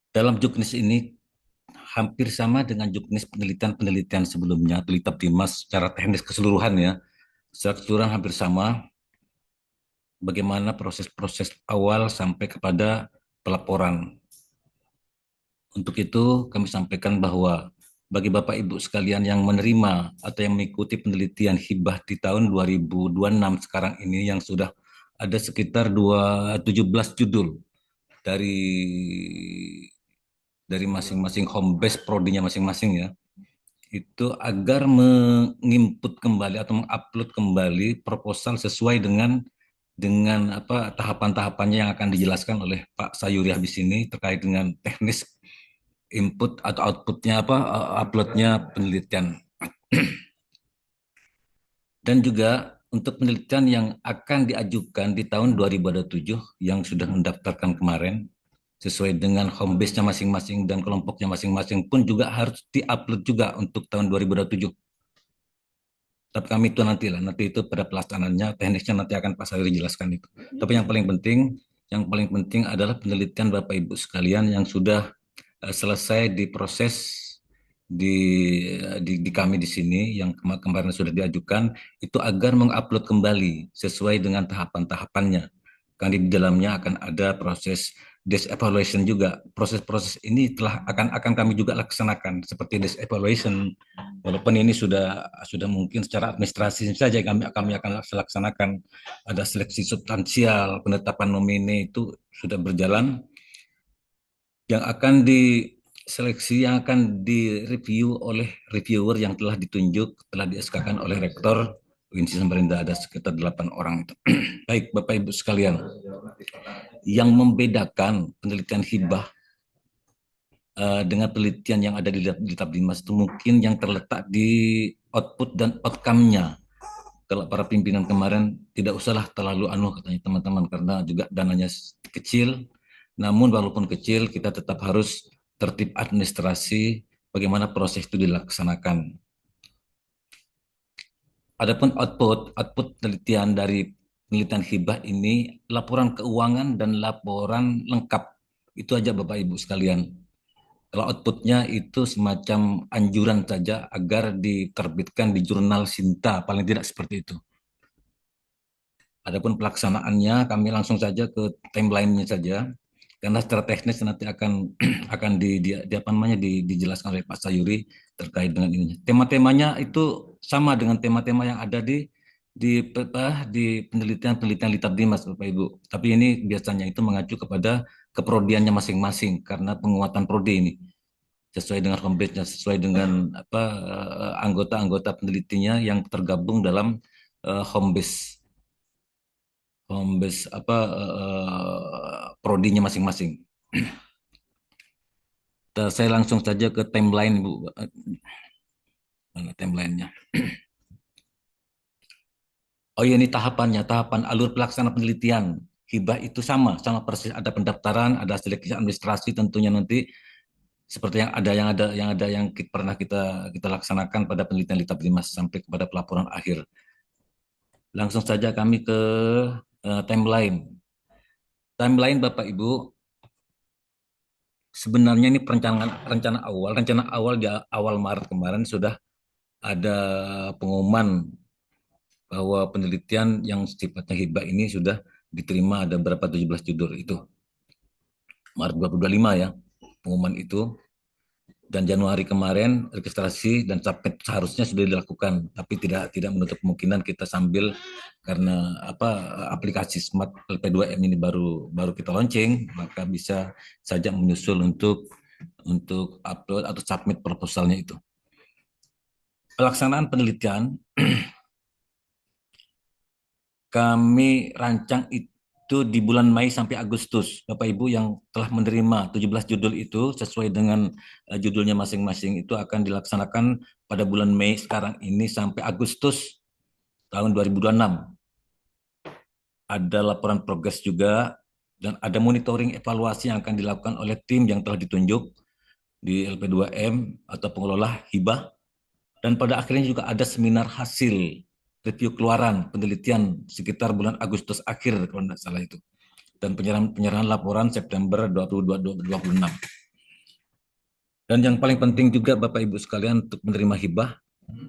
dalam juknis ini hampir sama dengan juknis penelitian sebelumnya, Pelitap Dimas secara teknis keseluruhan ya, secara keseluruhan hampir sama. Bagaimana proses-proses awal sampai kepada pelaporan. Untuk itu kami sampaikan bahwa bagi Bapak Ibu sekalian yang menerima atau yang mengikuti penelitian hibah di tahun 2026 sekarang ini, yang sudah ada sekitar 17 judul dari masing-masing home base prodinya masing-masing ya, itu agar menginput kembali atau mengupload kembali proposal sesuai dengan apa tahapan-tahapannya yang akan dijelaskan oleh Pak Sayuri habis ini terkait dengan teknis input atau outputnya apa uploadnya penelitian. Dan juga untuk penelitian yang akan diajukan di tahun 2027 yang sudah mendaftarkan kemarin sesuai dengan home base-nya masing-masing dan kelompoknya masing-masing pun juga harus diupload juga untuk tahun 2027. Tapi kami itu nanti itu pada pelaksanaannya, teknisnya nanti akan Pak Sayuri jelaskan itu. Tapi yang paling penting adalah penelitian Bapak Ibu sekalian yang sudah selesai diproses di kami di sini yang kemarin sudah diajukan itu agar mengupload kembali sesuai dengan tahapan-tahapannya. Karena di dalamnya akan ada proses desk evaluation juga. Proses-proses ini akan kami juga laksanakan seperti desk evaluation. Walaupun ini sudah mungkin secara administrasi saja kami akan laksanakan. Ada seleksi substansial, penetapan nomine itu sudah berjalan. Yang akan diseleksi, yang akan direview oleh reviewer yang telah ditunjuk, telah di-SK-kan oleh rektor Winsi Samarinda, ada sekitar 8 orang itu. Baik Bapak Ibu sekalian, yang membedakan penelitian hibah dengan penelitian yang ada di Tab Dimas itu mungkin yang terletak di output dan outcome-nya. Kalau para pimpinan kemarin tidak usahlah terlalu katanya teman-teman, karena juga dananya kecil, namun walaupun kecil kita tetap harus tertib administrasi bagaimana proses itu dilaksanakan. Adapun output penelitian dari penelitian hibah ini laporan keuangan dan laporan lengkap. Itu aja Bapak Ibu sekalian. Kalau outputnya itu semacam anjuran saja agar diterbitkan di jurnal Sinta, paling tidak seperti itu. Adapun pelaksanaannya kami langsung saja ke timeline-nya saja, karena secara teknis nanti akan akan apa namanya dijelaskan oleh Pak Sayuri terkait dengan ini. Tema-temanya itu sama dengan tema-tema yang ada di penelitian-penelitian Litab Dimas Bapak Ibu. Tapi ini biasanya itu mengacu kepada keprodiannya masing-masing karena penguatan prodi ini sesuai dengan home base-nya, sesuai dengan apa anggota-anggota penelitinya yang tergabung dalam home base apa prodinya masing-masing. Saya langsung saja ke timeline Bu. Mana timelinenya? Oh iya, ini tahapannya, tahapan alur pelaksanaan penelitian hibah itu sama persis, ada pendaftaran, ada seleksi administrasi tentunya nanti seperti yang pernah kita laksanakan pada penelitian Litab Dimas sampai kepada pelaporan akhir. Langsung saja kami ke timeline. Timeline Bapak Ibu, sebenarnya ini rencana awal di awal Maret kemarin sudah ada pengumuman bahwa penelitian yang sifatnya hibah ini sudah diterima ada berapa 17 judul itu. Maret 2025 ya pengumuman itu, dan Januari kemarin registrasi dan submit seharusnya sudah dilakukan, tapi tidak menutup kemungkinan kita sambil karena aplikasi Smart LP2M ini baru kita launching, maka bisa saja menyusul untuk upload atau submit proposalnya itu. Pelaksanaan penelitian kami rancang itu di bulan Mei sampai Agustus. Bapak Ibu yang telah menerima 17 judul itu sesuai dengan judulnya masing-masing itu akan dilaksanakan pada bulan Mei sekarang ini sampai Agustus tahun 2026. Ada laporan progres juga dan ada monitoring evaluasi yang akan dilakukan oleh tim yang telah ditunjuk di LP2M atau pengelola hibah. Dan pada akhirnya juga ada seminar hasil review keluaran penelitian sekitar bulan Agustus akhir kalau tidak salah itu. Dan penyerahan laporan September 2026. Dan yang paling penting juga Bapak Ibu sekalian untuk menerima hibah,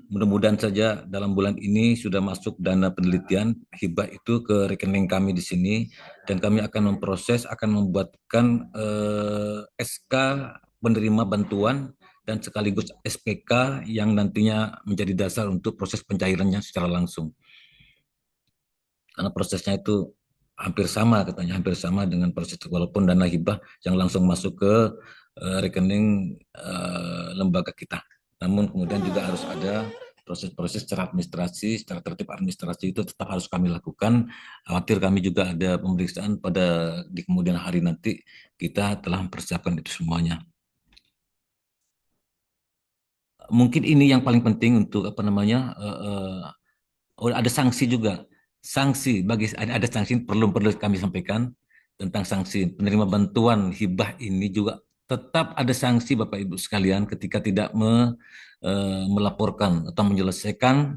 mudah-mudahan saja dalam bulan ini sudah masuk dana penelitian hibah itu ke rekening kami di sini, dan kami akan membuatkan SK penerima bantuan dan sekaligus SPK yang nantinya menjadi dasar untuk proses pencairannya secara langsung. Karena prosesnya itu hampir sama katanya, hampir sama dengan proses walaupun dana hibah yang langsung masuk ke rekening lembaga kita. Namun kemudian juga harus ada proses-proses secara administrasi, secara tertib administrasi itu tetap harus kami lakukan. Khawatir kami juga ada pemeriksaan di kemudian hari nanti, kita telah mempersiapkan itu semuanya. Mungkin ini yang paling penting untuk ada sanksi juga. Sanksi ada sanksi perlu kami sampaikan tentang sanksi penerima bantuan hibah ini juga tetap ada sanksi Bapak Ibu sekalian ketika tidak melaporkan atau menyelesaikan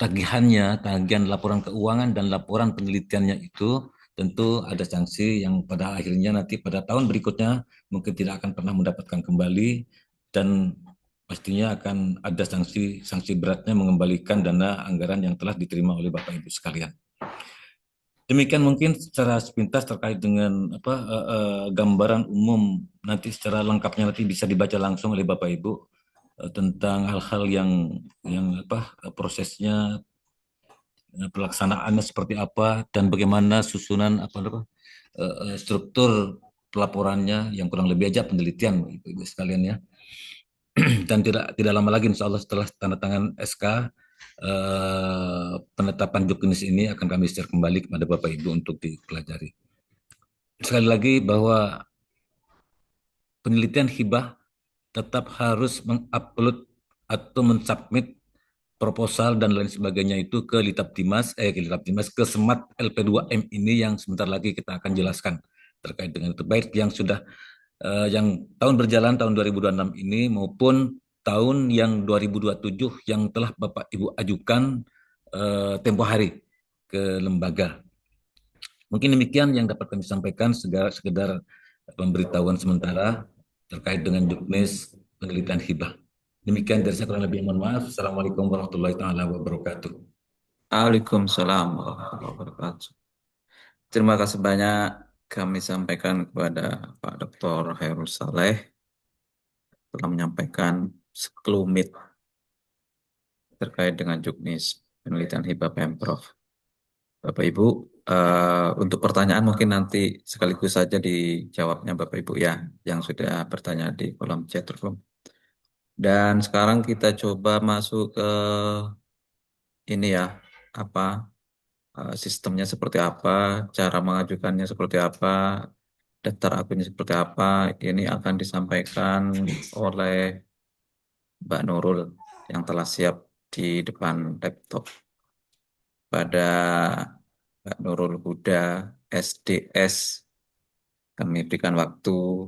tagihan laporan keuangan dan laporan penelitiannya itu, tentu ada sanksi yang pada akhirnya nanti pada tahun berikutnya mungkin tidak akan pernah mendapatkan kembali, dan pastinya akan ada sanksi beratnya mengembalikan dana anggaran yang telah diterima oleh Bapak Ibu sekalian. Demikian mungkin secara sepintas terkait dengan gambaran umum, nanti secara lengkapnya nanti bisa dibaca langsung oleh Bapak Ibu tentang hal-hal yang prosesnya, pelaksanaannya seperti apa, dan bagaimana susunan struktur pelaporannya yang kurang lebih aja penelitian Ibu sekalian ya. Dan tidak lama lagi insya Allah setelah tanda tangan SK penetapan juknis ini akan kami share kembali kepada Bapak Ibu untuk dipelajari. Sekali lagi bahwa penelitian hibah tetap harus mengupload atau mensubmit proposal dan lain sebagainya itu ke Litab Dimas, ke Smart LP2M ini yang sebentar lagi kita akan jelaskan terkait dengan itu, baik yang sudah yang tahun berjalan tahun 2026 ini maupun tahun yang 2027 yang telah Bapak Ibu ajukan tempo hari ke lembaga. Mungkin demikian yang dapat kami sampaikan, sekedar pemberitahuan sementara terkait dengan juknis penelitian hibah. Demikian dari saya, kurang lebih mohon maaf. Assalamualaikum warahmatullahi taala wabarakatuh. Waalaikumsalam warahmatullahi wabarakatuh. Terima kasih banyak kami sampaikan kepada Pak Dr. Hairul Saleh telah menyampaikan sekelumit terkait dengan juknis penelitian hibah Pemprov. Bapak Ibu, untuk pertanyaan mungkin nanti sekaligus saja dijawabnya Bapak Ibu ya, yang sudah bertanya di kolom chat room. Dan sekarang kita coba masuk ke ini ya, apa sistemnya seperti apa, cara mengajukannya seperti apa, daftar akunnya seperti apa. Ini akan disampaikan oleh Mbak Nurul yang telah siap di depan laptop. Pada Mbak Nurul Huda SDS, kami berikan waktu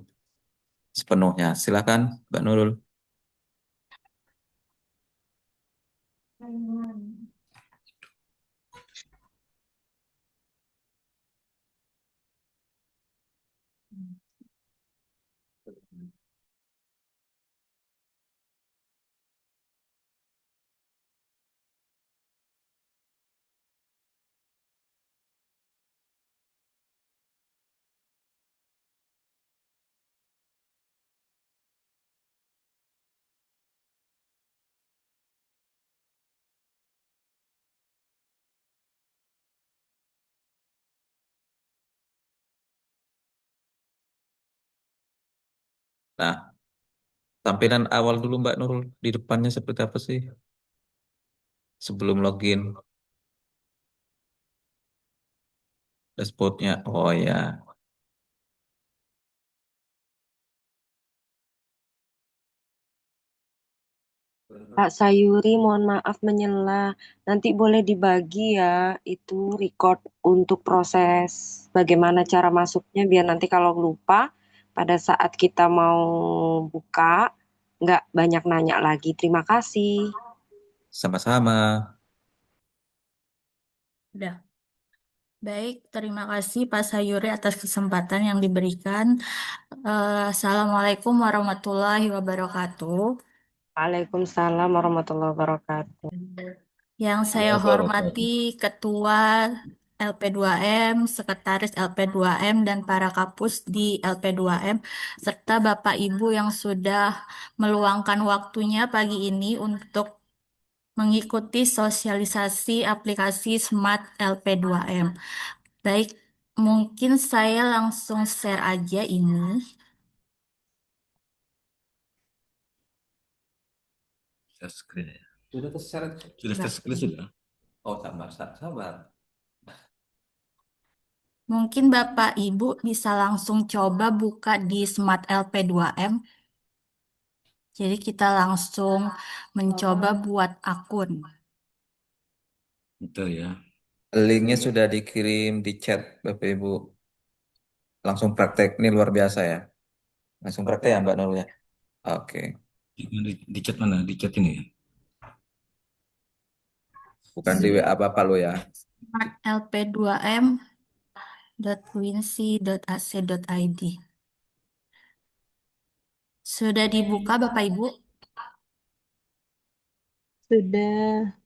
sepenuhnya. Silakan Mbak Nurul. Nah, tampilan awal dulu Mbak Nurul di depannya seperti apa sih sebelum login dashboardnya? Oh ya, Pak Sayuri, mohon maaf menyela. Nanti boleh dibagi ya, itu record untuk proses bagaimana cara masuknya, biar nanti kalau lupa pada saat kita mau buka, nggak banyak nanya lagi. Terima kasih. sama-sama. Udah. Baik, terima kasih Pak Sayuri atas kesempatan yang diberikan. Assalamualaikum warahmatullahi wabarakatuh. Waalaikumsalam warahmatullahi wabarakatuh. Yang saya hormati Ketua LP2M, Sekretaris LP2M, dan para kapus di LP2M, serta Bapak Ibu yang sudah meluangkan waktunya pagi ini untuk mengikuti sosialisasi aplikasi Smart LP2M. Baik, mungkin saya langsung share aja ini. Share screen ya. Sudah terserat. Sudah share screen sudah. Oh, sabar, sabar. Mungkin Bapak Ibu bisa langsung coba buka di Smart LP2M. Jadi kita langsung mencoba buat akun. Bentar ya. Linknya sudah dikirim di chat Bapak Ibu. Langsung praktek, ini luar biasa ya. Langsung praktek ya Mbak Nurul ya. Oke, Di chat mana? Di chat ini ya? bukan di WA Bapak lo ya. Smart lp2m.winsi.ac.id. Sudah dibuka Bapak Ibu? Sudah.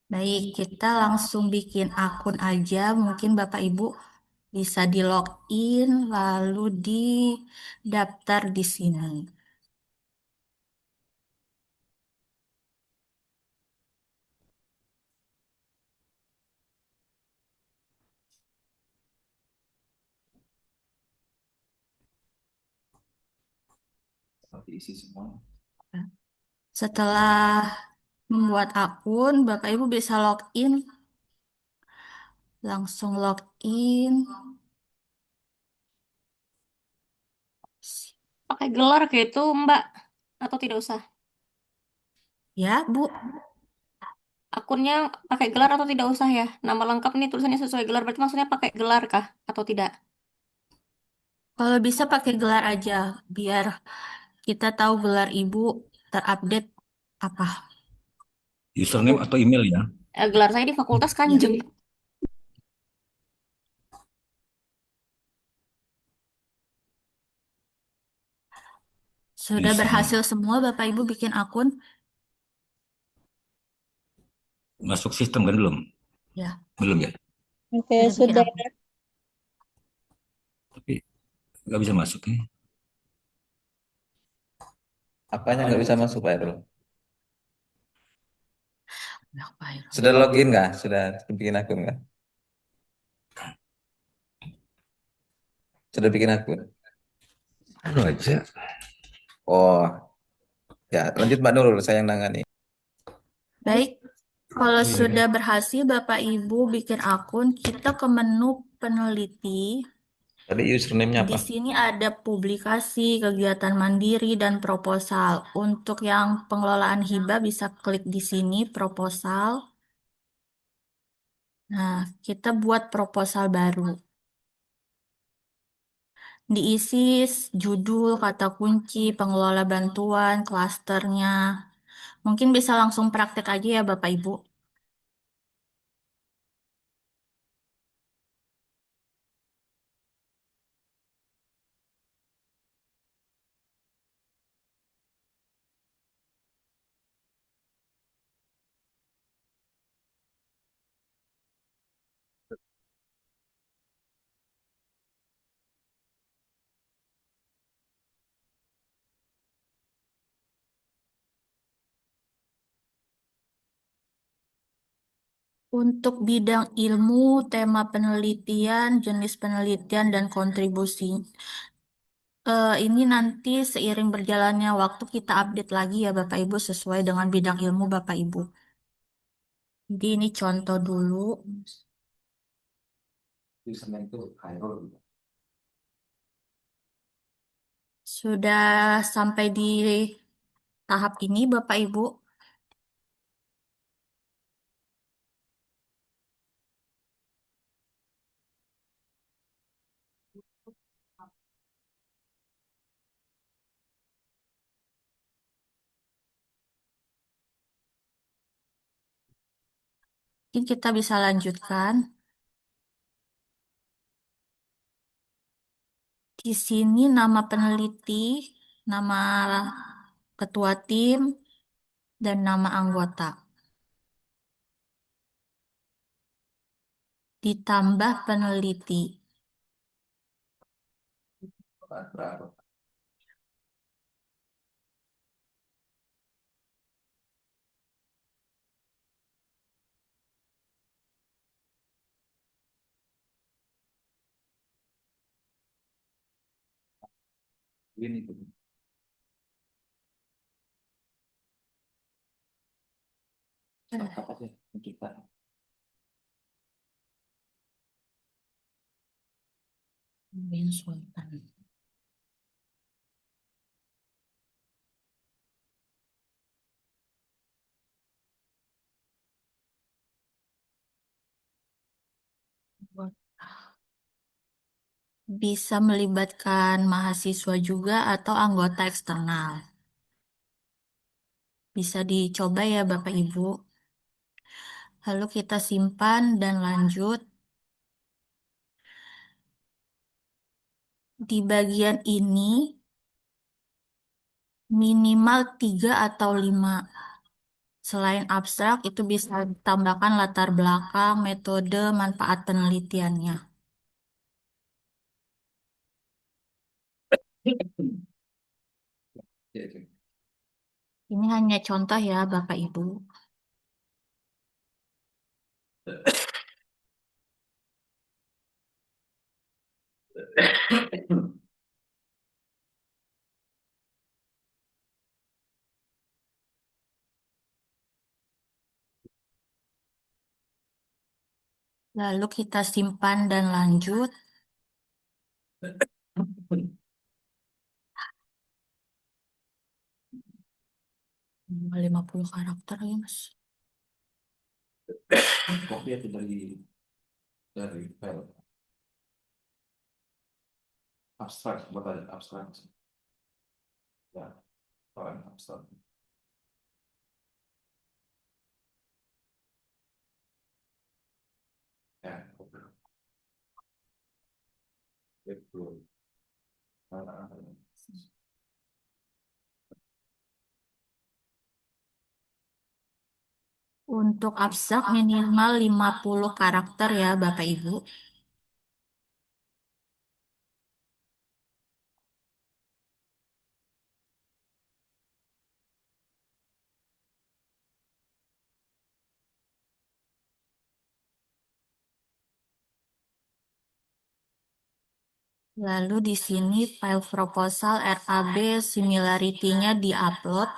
Baik, kita langsung bikin akun aja. Mungkin Bapak Ibu bisa di login lalu di daftar di sini. Isi semua. Setelah membuat akun, Bapak Ibu bisa login. Langsung login. Pakai gelar gitu, Mbak? Atau tidak usah? Ya, Bu. Akunnya pakai gelar atau tidak usah ya? Nama lengkap nih tulisannya sesuai gelar, berarti maksudnya pakai gelar kah? Atau tidak? Kalau bisa pakai gelar aja, biar kita tahu gelar Ibu terupdate apa? Username atau email ya? Gelar saya di Fakultas Kanjeng. Sudah Bisa. berhasil semua Bapak Ibu bikin akun? Masuk sistem kan belum? Ya, Belum ya? Oke, sudah bikin sudah. akun. Tapi nggak bisa masuk ya. Apanya nggak bisa masuk Pak Irul? Ya, Pak Irul. Sudah login nggak? Sudah bikin akun nggak? Sudah bikin akun? Anu aja. Oh, ya lanjut Mbak Nurul, saya yang nangani. Baik, kalau Iya. sudah berhasil Bapak Ibu bikin akun, kita ke menu peneliti. Tadi username-nya Di apa? sini ada publikasi, kegiatan mandiri, dan proposal. Untuk yang pengelolaan hibah bisa klik di sini, proposal. Nah, kita buat proposal baru. Diisi judul, kata kunci, pengelola bantuan, klasternya. Mungkin bisa langsung praktek aja ya Bapak Ibu. Untuk bidang ilmu, tema penelitian, jenis penelitian, dan kontribusi. Ini nanti seiring berjalannya waktu kita update lagi ya Bapak Ibu sesuai dengan bidang ilmu Bapak Ibu. Jadi ini contoh dulu. Sudah sampai di tahap ini Bapak Ibu. Mungkin kita bisa lanjutkan. Di sini nama peneliti, nama ketua tim, dan nama anggota. Ditambah peneliti. Ini apa sih kita? Ben Sultan. Bisa melibatkan mahasiswa juga atau anggota eksternal. Bisa dicoba ya Bapak Ibu. Lalu kita simpan dan lanjut. Di bagian ini minimal 3 atau 5. Selain abstrak, itu bisa ditambahkan latar belakang, metode, manfaat penelitiannya. Ini hanya contoh ya Bapak Ibu. Lalu kita simpan dan lanjut. 50 karakter ya Mas. Kopi itu dari file abstrak, buat ada abstrak. Ya, file abstrak. Untuk abstrak minimal 50 karakter ya Bapak Ibu. Lalu di sini file proposal RAB similarity-nya di-upload.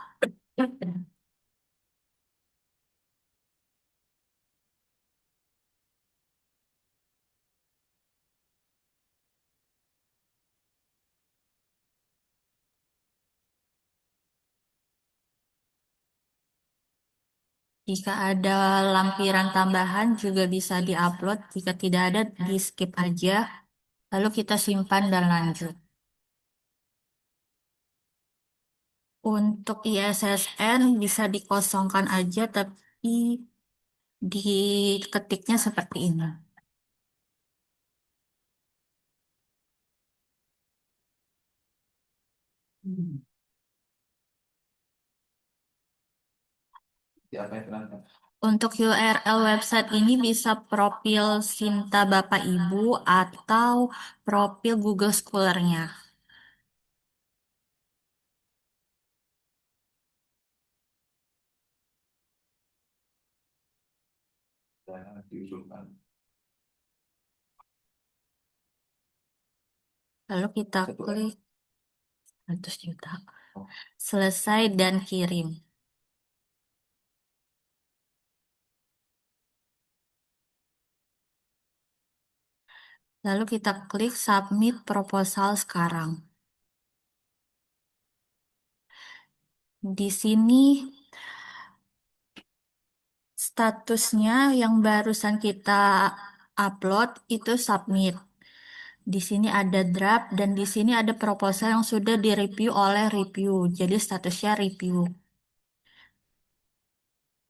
Jika ada lampiran tambahan juga bisa di-upload. Jika tidak ada, di-skip aja. Lalu kita simpan dan lanjut. Untuk ISSN bisa dikosongkan aja, tapi diketiknya seperti ini. Untuk URL website ini bisa profil Sinta Bapak Ibu atau profil Google Scholar-nya. Lalu kita klik 100 juta. Selesai dan kirim. Lalu kita klik submit proposal sekarang. Di sini statusnya yang barusan kita upload itu submit. Di sini ada draft dan di sini ada proposal yang sudah direview oleh review. Jadi statusnya review.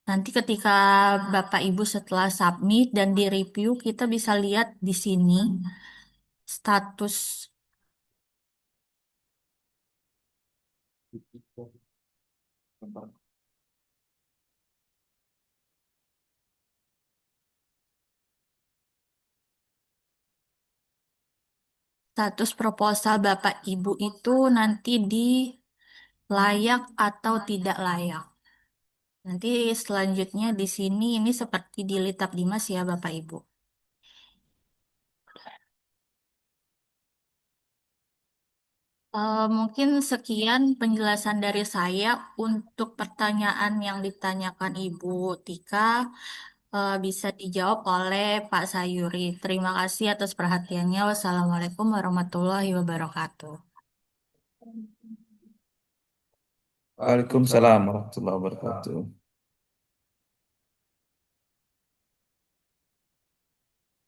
Nanti ketika Bapak Ibu setelah submit dan direview, kita bisa lihat di sini status status proposal Bapak Ibu itu nanti di layak atau tidak layak. Nanti selanjutnya di sini ini seperti di Litap Dimas ya Bapak Ibu. Mungkin sekian penjelasan dari saya untuk pertanyaan yang ditanyakan Ibu Tika bisa dijawab oleh Pak Sayuri. Terima kasih atas perhatiannya. Wassalamualaikum warahmatullahi wabarakatuh. Waalaikumsalam warahmatullahi wabarakatuh.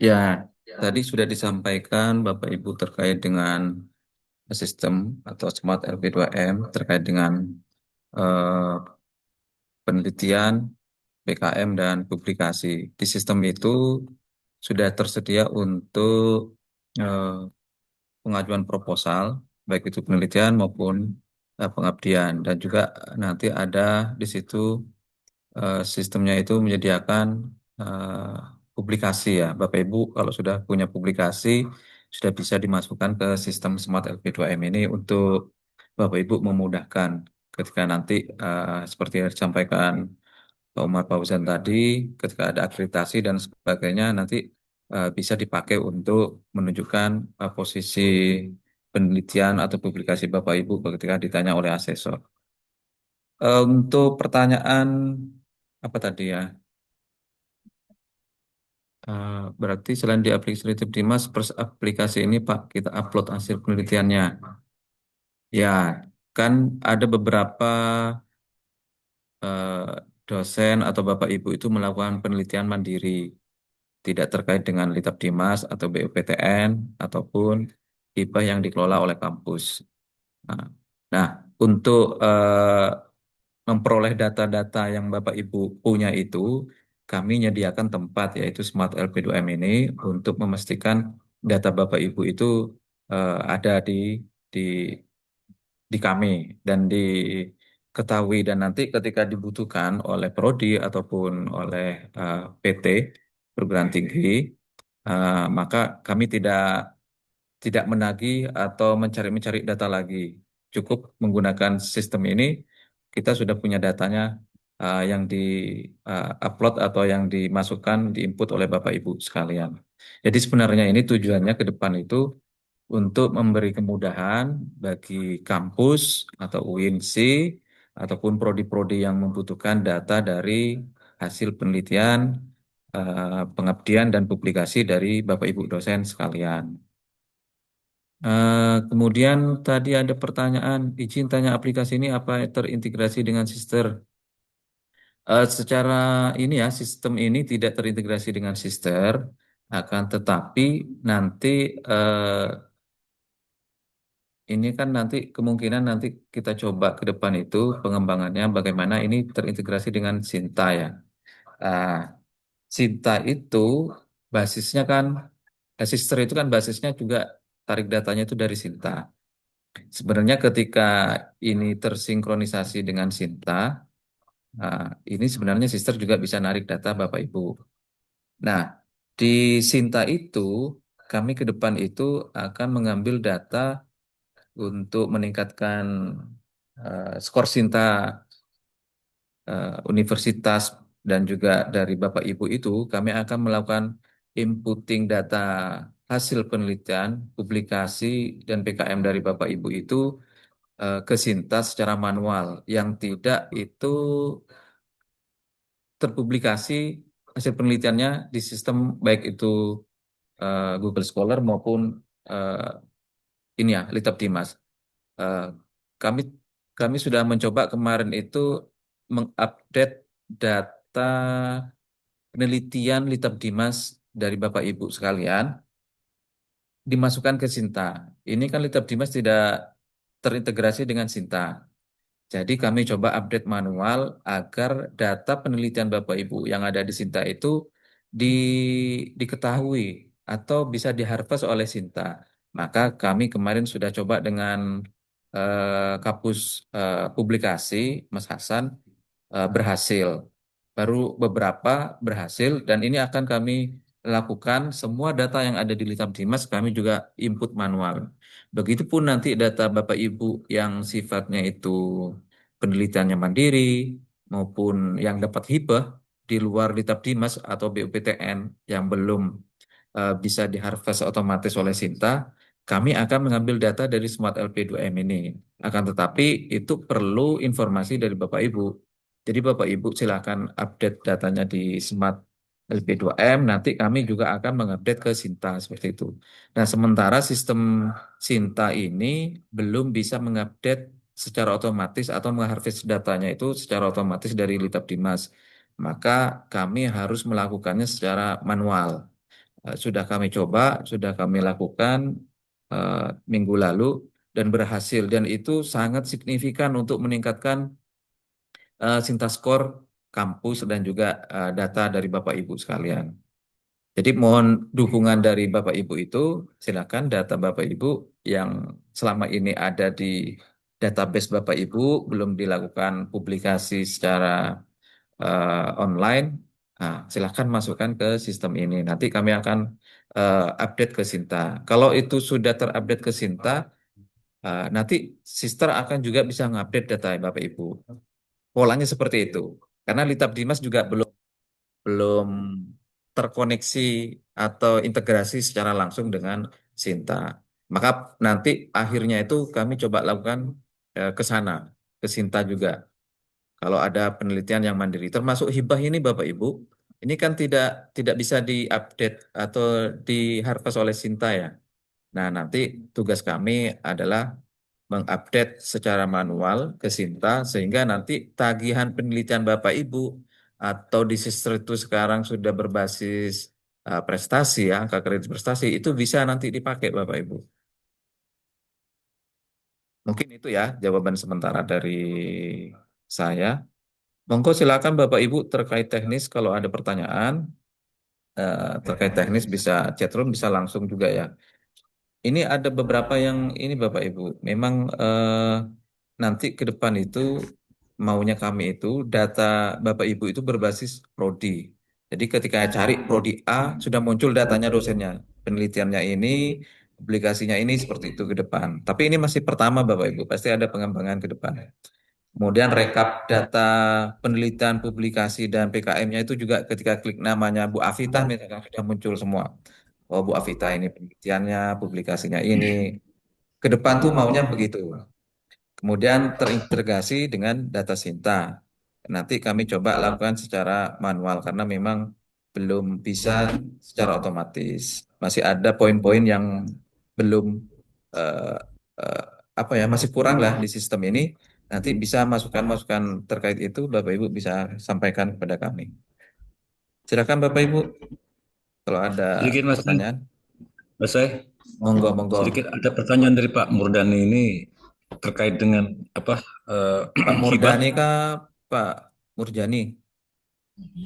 Ya, tadi sudah disampaikan Bapak Ibu terkait dengan sistem atau Smart LP2M terkait dengan eh, penelitian, PKM, dan publikasi. Di sistem itu sudah tersedia untuk eh, pengajuan proposal, baik itu penelitian maupun pengabdian. Dan juga nanti ada di situ sistemnya itu menyediakan eh, publikasi ya. Bapak Ibu kalau sudah punya publikasi, sudah bisa dimasukkan ke sistem Smart LP2M ini untuk Bapak Ibu memudahkan ketika nanti seperti yang disampaikan Pak Umar Fauzan tadi, ketika ada akreditasi dan sebagainya, nanti bisa dipakai untuk menunjukkan posisi penelitian atau publikasi Bapak Ibu ketika ditanya oleh asesor. Untuk pertanyaan apa tadi ya? Berarti selain di aplikasi Dimas, aplikasi ini Pak, kita upload hasil penelitiannya. Ya, kan ada beberapa eh, dosen atau Bapak Ibu itu melakukan penelitian mandiri, tidak terkait dengan Litap Dimas atau BUPTN ataupun hibah yang dikelola oleh kampus. Nah, nah, untuk memperoleh data-data yang Bapak Ibu punya itu, kami menyediakan tempat yaitu Smart LP2M ini untuk memastikan data Bapak Ibu itu ada di di kami dan diketahui dan nanti ketika dibutuhkan oleh prodi ataupun oleh PT perguruan tinggi, maka kami tidak menagih atau mencari-mencari data lagi. Cukup menggunakan sistem ini, kita sudah punya datanya yang di upload atau yang dimasukkan, diinput oleh Bapak Ibu sekalian. Jadi sebenarnya ini tujuannya ke depan itu untuk memberi kemudahan bagi kampus atau UINSI ataupun prodi-prodi yang membutuhkan data dari hasil penelitian, pengabdian dan publikasi dari Bapak Ibu dosen sekalian. Kemudian tadi ada pertanyaan, izin tanya aplikasi ini apa terintegrasi dengan Sister? Secara ini ya, sistem ini tidak terintegrasi dengan Sister, akan tetapi nanti ini kan nanti kemungkinan nanti kita coba ke depan itu pengembangannya bagaimana ini terintegrasi dengan Sinta ya. Ah, Sinta itu basisnya kan, Sister itu kan basisnya juga tarik datanya itu dari Sinta. Sebenarnya ketika ini tersinkronisasi dengan Sinta, ah, ini sebenarnya Sister juga bisa narik data Bapak Ibu. Nah, di Sinta itu kami ke depan itu akan mengambil data untuk meningkatkan skor Sinta universitas dan juga dari Bapak Ibu itu, kami akan melakukan inputting data hasil penelitian, publikasi, dan PKM dari Bapak Ibu itu ke Sinta secara manual, yang tidak itu terpublikasi hasil penelitiannya di sistem baik itu Google Scholar maupun eh, ini ya, Litab Dimas. Eh, kami kami sudah mencoba kemarin itu mengupdate data penelitian Litab Dimas dari Bapak Ibu sekalian dimasukkan ke Sinta. Ini kan Litab Dimas tidak terintegrasi dengan Sinta. Jadi kami coba update manual agar data penelitian Bapak Ibu yang ada di Sinta itu di, diketahui atau bisa diharvest oleh Sinta. Maka kami kemarin sudah coba dengan Kapus Publikasi Mas Hasan berhasil. Baru beberapa berhasil dan ini akan kami lakukan semua data yang ada di Litab Dimas kami juga input manual. Begitupun nanti data Bapak Ibu yang sifatnya itu penelitiannya mandiri maupun yang dapat hibah di luar Litab Dimas atau BUPTN yang belum bisa diharvest otomatis oleh Sinta, kami akan mengambil data dari Smart LP2M ini. Akan tetapi itu perlu informasi dari Bapak Ibu. Jadi Bapak Ibu silakan update datanya di Smart LP2M, nanti kami juga akan mengupdate ke Sinta seperti itu. Nah, sementara sistem Sinta ini belum bisa mengupdate secara otomatis atau mengharvest datanya itu secara otomatis dari Litab Dimas. Maka kami harus melakukannya secara manual. Sudah kami coba, sudah kami lakukan eh, minggu lalu dan berhasil dan itu sangat signifikan untuk meningkatkan Sintaskor kampus dan juga data dari Bapak Ibu sekalian. Jadi mohon dukungan dari Bapak Ibu itu, silakan data Bapak Ibu yang selama ini ada di database Bapak Ibu belum dilakukan publikasi secara online, nah, silakan masukkan ke sistem ini. Nanti kami akan update ke Sinta. Kalau itu sudah terupdate ke Sinta, nanti Sister akan juga bisa mengupdate data Bapak Ibu. Polanya seperti itu. Karena Litab Dimas juga belum terkoneksi atau integrasi secara langsung dengan Sinta. Maka nanti akhirnya itu kami coba lakukan ke sana, ke Sinta juga. Kalau ada penelitian yang mandiri, termasuk hibah ini Bapak Ibu, ini kan tidak bisa diupdate atau diharvest oleh Sinta ya. Nah, nanti tugas kami adalah mengupdate secara manual ke Sinta sehingga nanti tagihan penelitian Bapak Ibu atau di Sister itu sekarang sudah berbasis prestasi ya, angka kredit prestasi itu bisa nanti dipakai Bapak Ibu. Mungkin itu ya jawaban sementara dari saya. Monggo silakan Bapak Ibu terkait teknis kalau ada pertanyaan terkait teknis bisa chatroom bisa langsung juga ya. Ini ada beberapa yang ini Bapak Ibu. Memang nanti ke depan itu maunya kami itu data Bapak Ibu itu berbasis prodi. Jadi ketika cari prodi A sudah muncul datanya dosennya. Penelitiannya ini, publikasinya ini seperti itu ke depan. Tapi ini masih pertama Bapak Ibu, pasti ada pengembangan ke depan. Kemudian rekap data penelitian, publikasi, dan PKM-nya itu juga ketika klik namanya Bu Afita misalkan sudah muncul semua. Oh Bu Afita ini penelitiannya, publikasinya ini. Ke depan tuh maunya begitu. Kemudian terintegrasi dengan data Sinta. Nanti kami coba lakukan secara manual karena memang belum bisa secara otomatis. Masih ada poin-poin yang belum eh, eh, apa ya masih kurang lah di sistem ini. Nanti bisa masukan-masukan terkait itu Bapak Ibu bisa sampaikan kepada kami. Silakan Bapak Ibu kalau ada Sedikit Mas, pertanyaan. Mas saya Monggo, monggo. sedikit ada pertanyaan dari Pak Murdani ini terkait dengan apa Pak hibah Murdani kah Pak Murjani?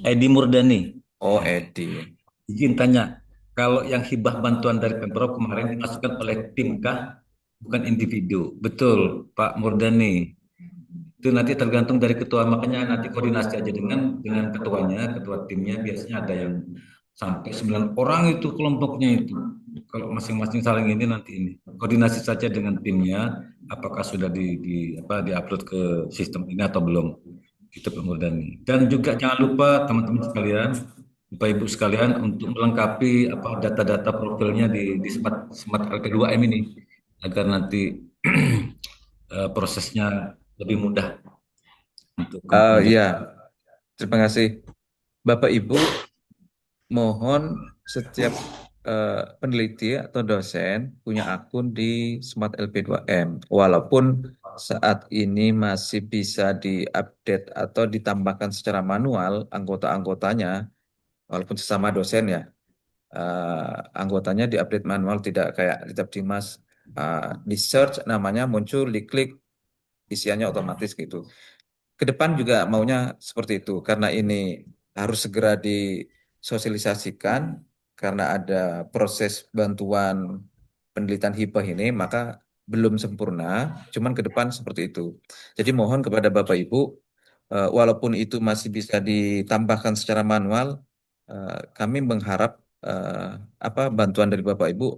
Edi Murdani. Oh, Edi. Izin tanya, kalau yang hibah bantuan dari Pemprov kemarin dimasukkan oleh tim kah, bukan individu? Betul, Pak Murdani. Itu nanti tergantung dari ketua, makanya nanti koordinasi aja dengan ketuanya, ketua timnya. Biasanya ada yang sampai 9 orang itu kelompoknya itu. Kalau masing-masing saling ini nanti ini koordinasi saja dengan timnya, apakah sudah diupload ke sistem ini atau belum? Itu Pak Murdani. Dan juga jangan lupa teman-teman sekalian, Bapak Ibu sekalian untuk melengkapi apa data-data profilnya di Smart LP2M ini agar nanti prosesnya lebih mudah untuk Iya, terima kasih. Bapak Ibu, mohon setiap peneliti atau dosen punya akun di Smart LP2M. Walaupun saat ini masih bisa diupdate atau ditambahkan secara manual anggota-anggotanya, walaupun sesama dosen ya, anggotanya diupdate manual tidak kayak di Dimas, di search namanya muncul, diklik isiannya otomatis gitu. Ke depan juga maunya seperti itu karena ini harus segera disosialisasikan karena ada proses bantuan penelitian hibah ini maka belum sempurna, cuman ke depan seperti itu. Jadi mohon kepada Bapak Ibu, walaupun itu masih bisa ditambahkan secara manual, kami mengharap apa bantuan dari Bapak Ibu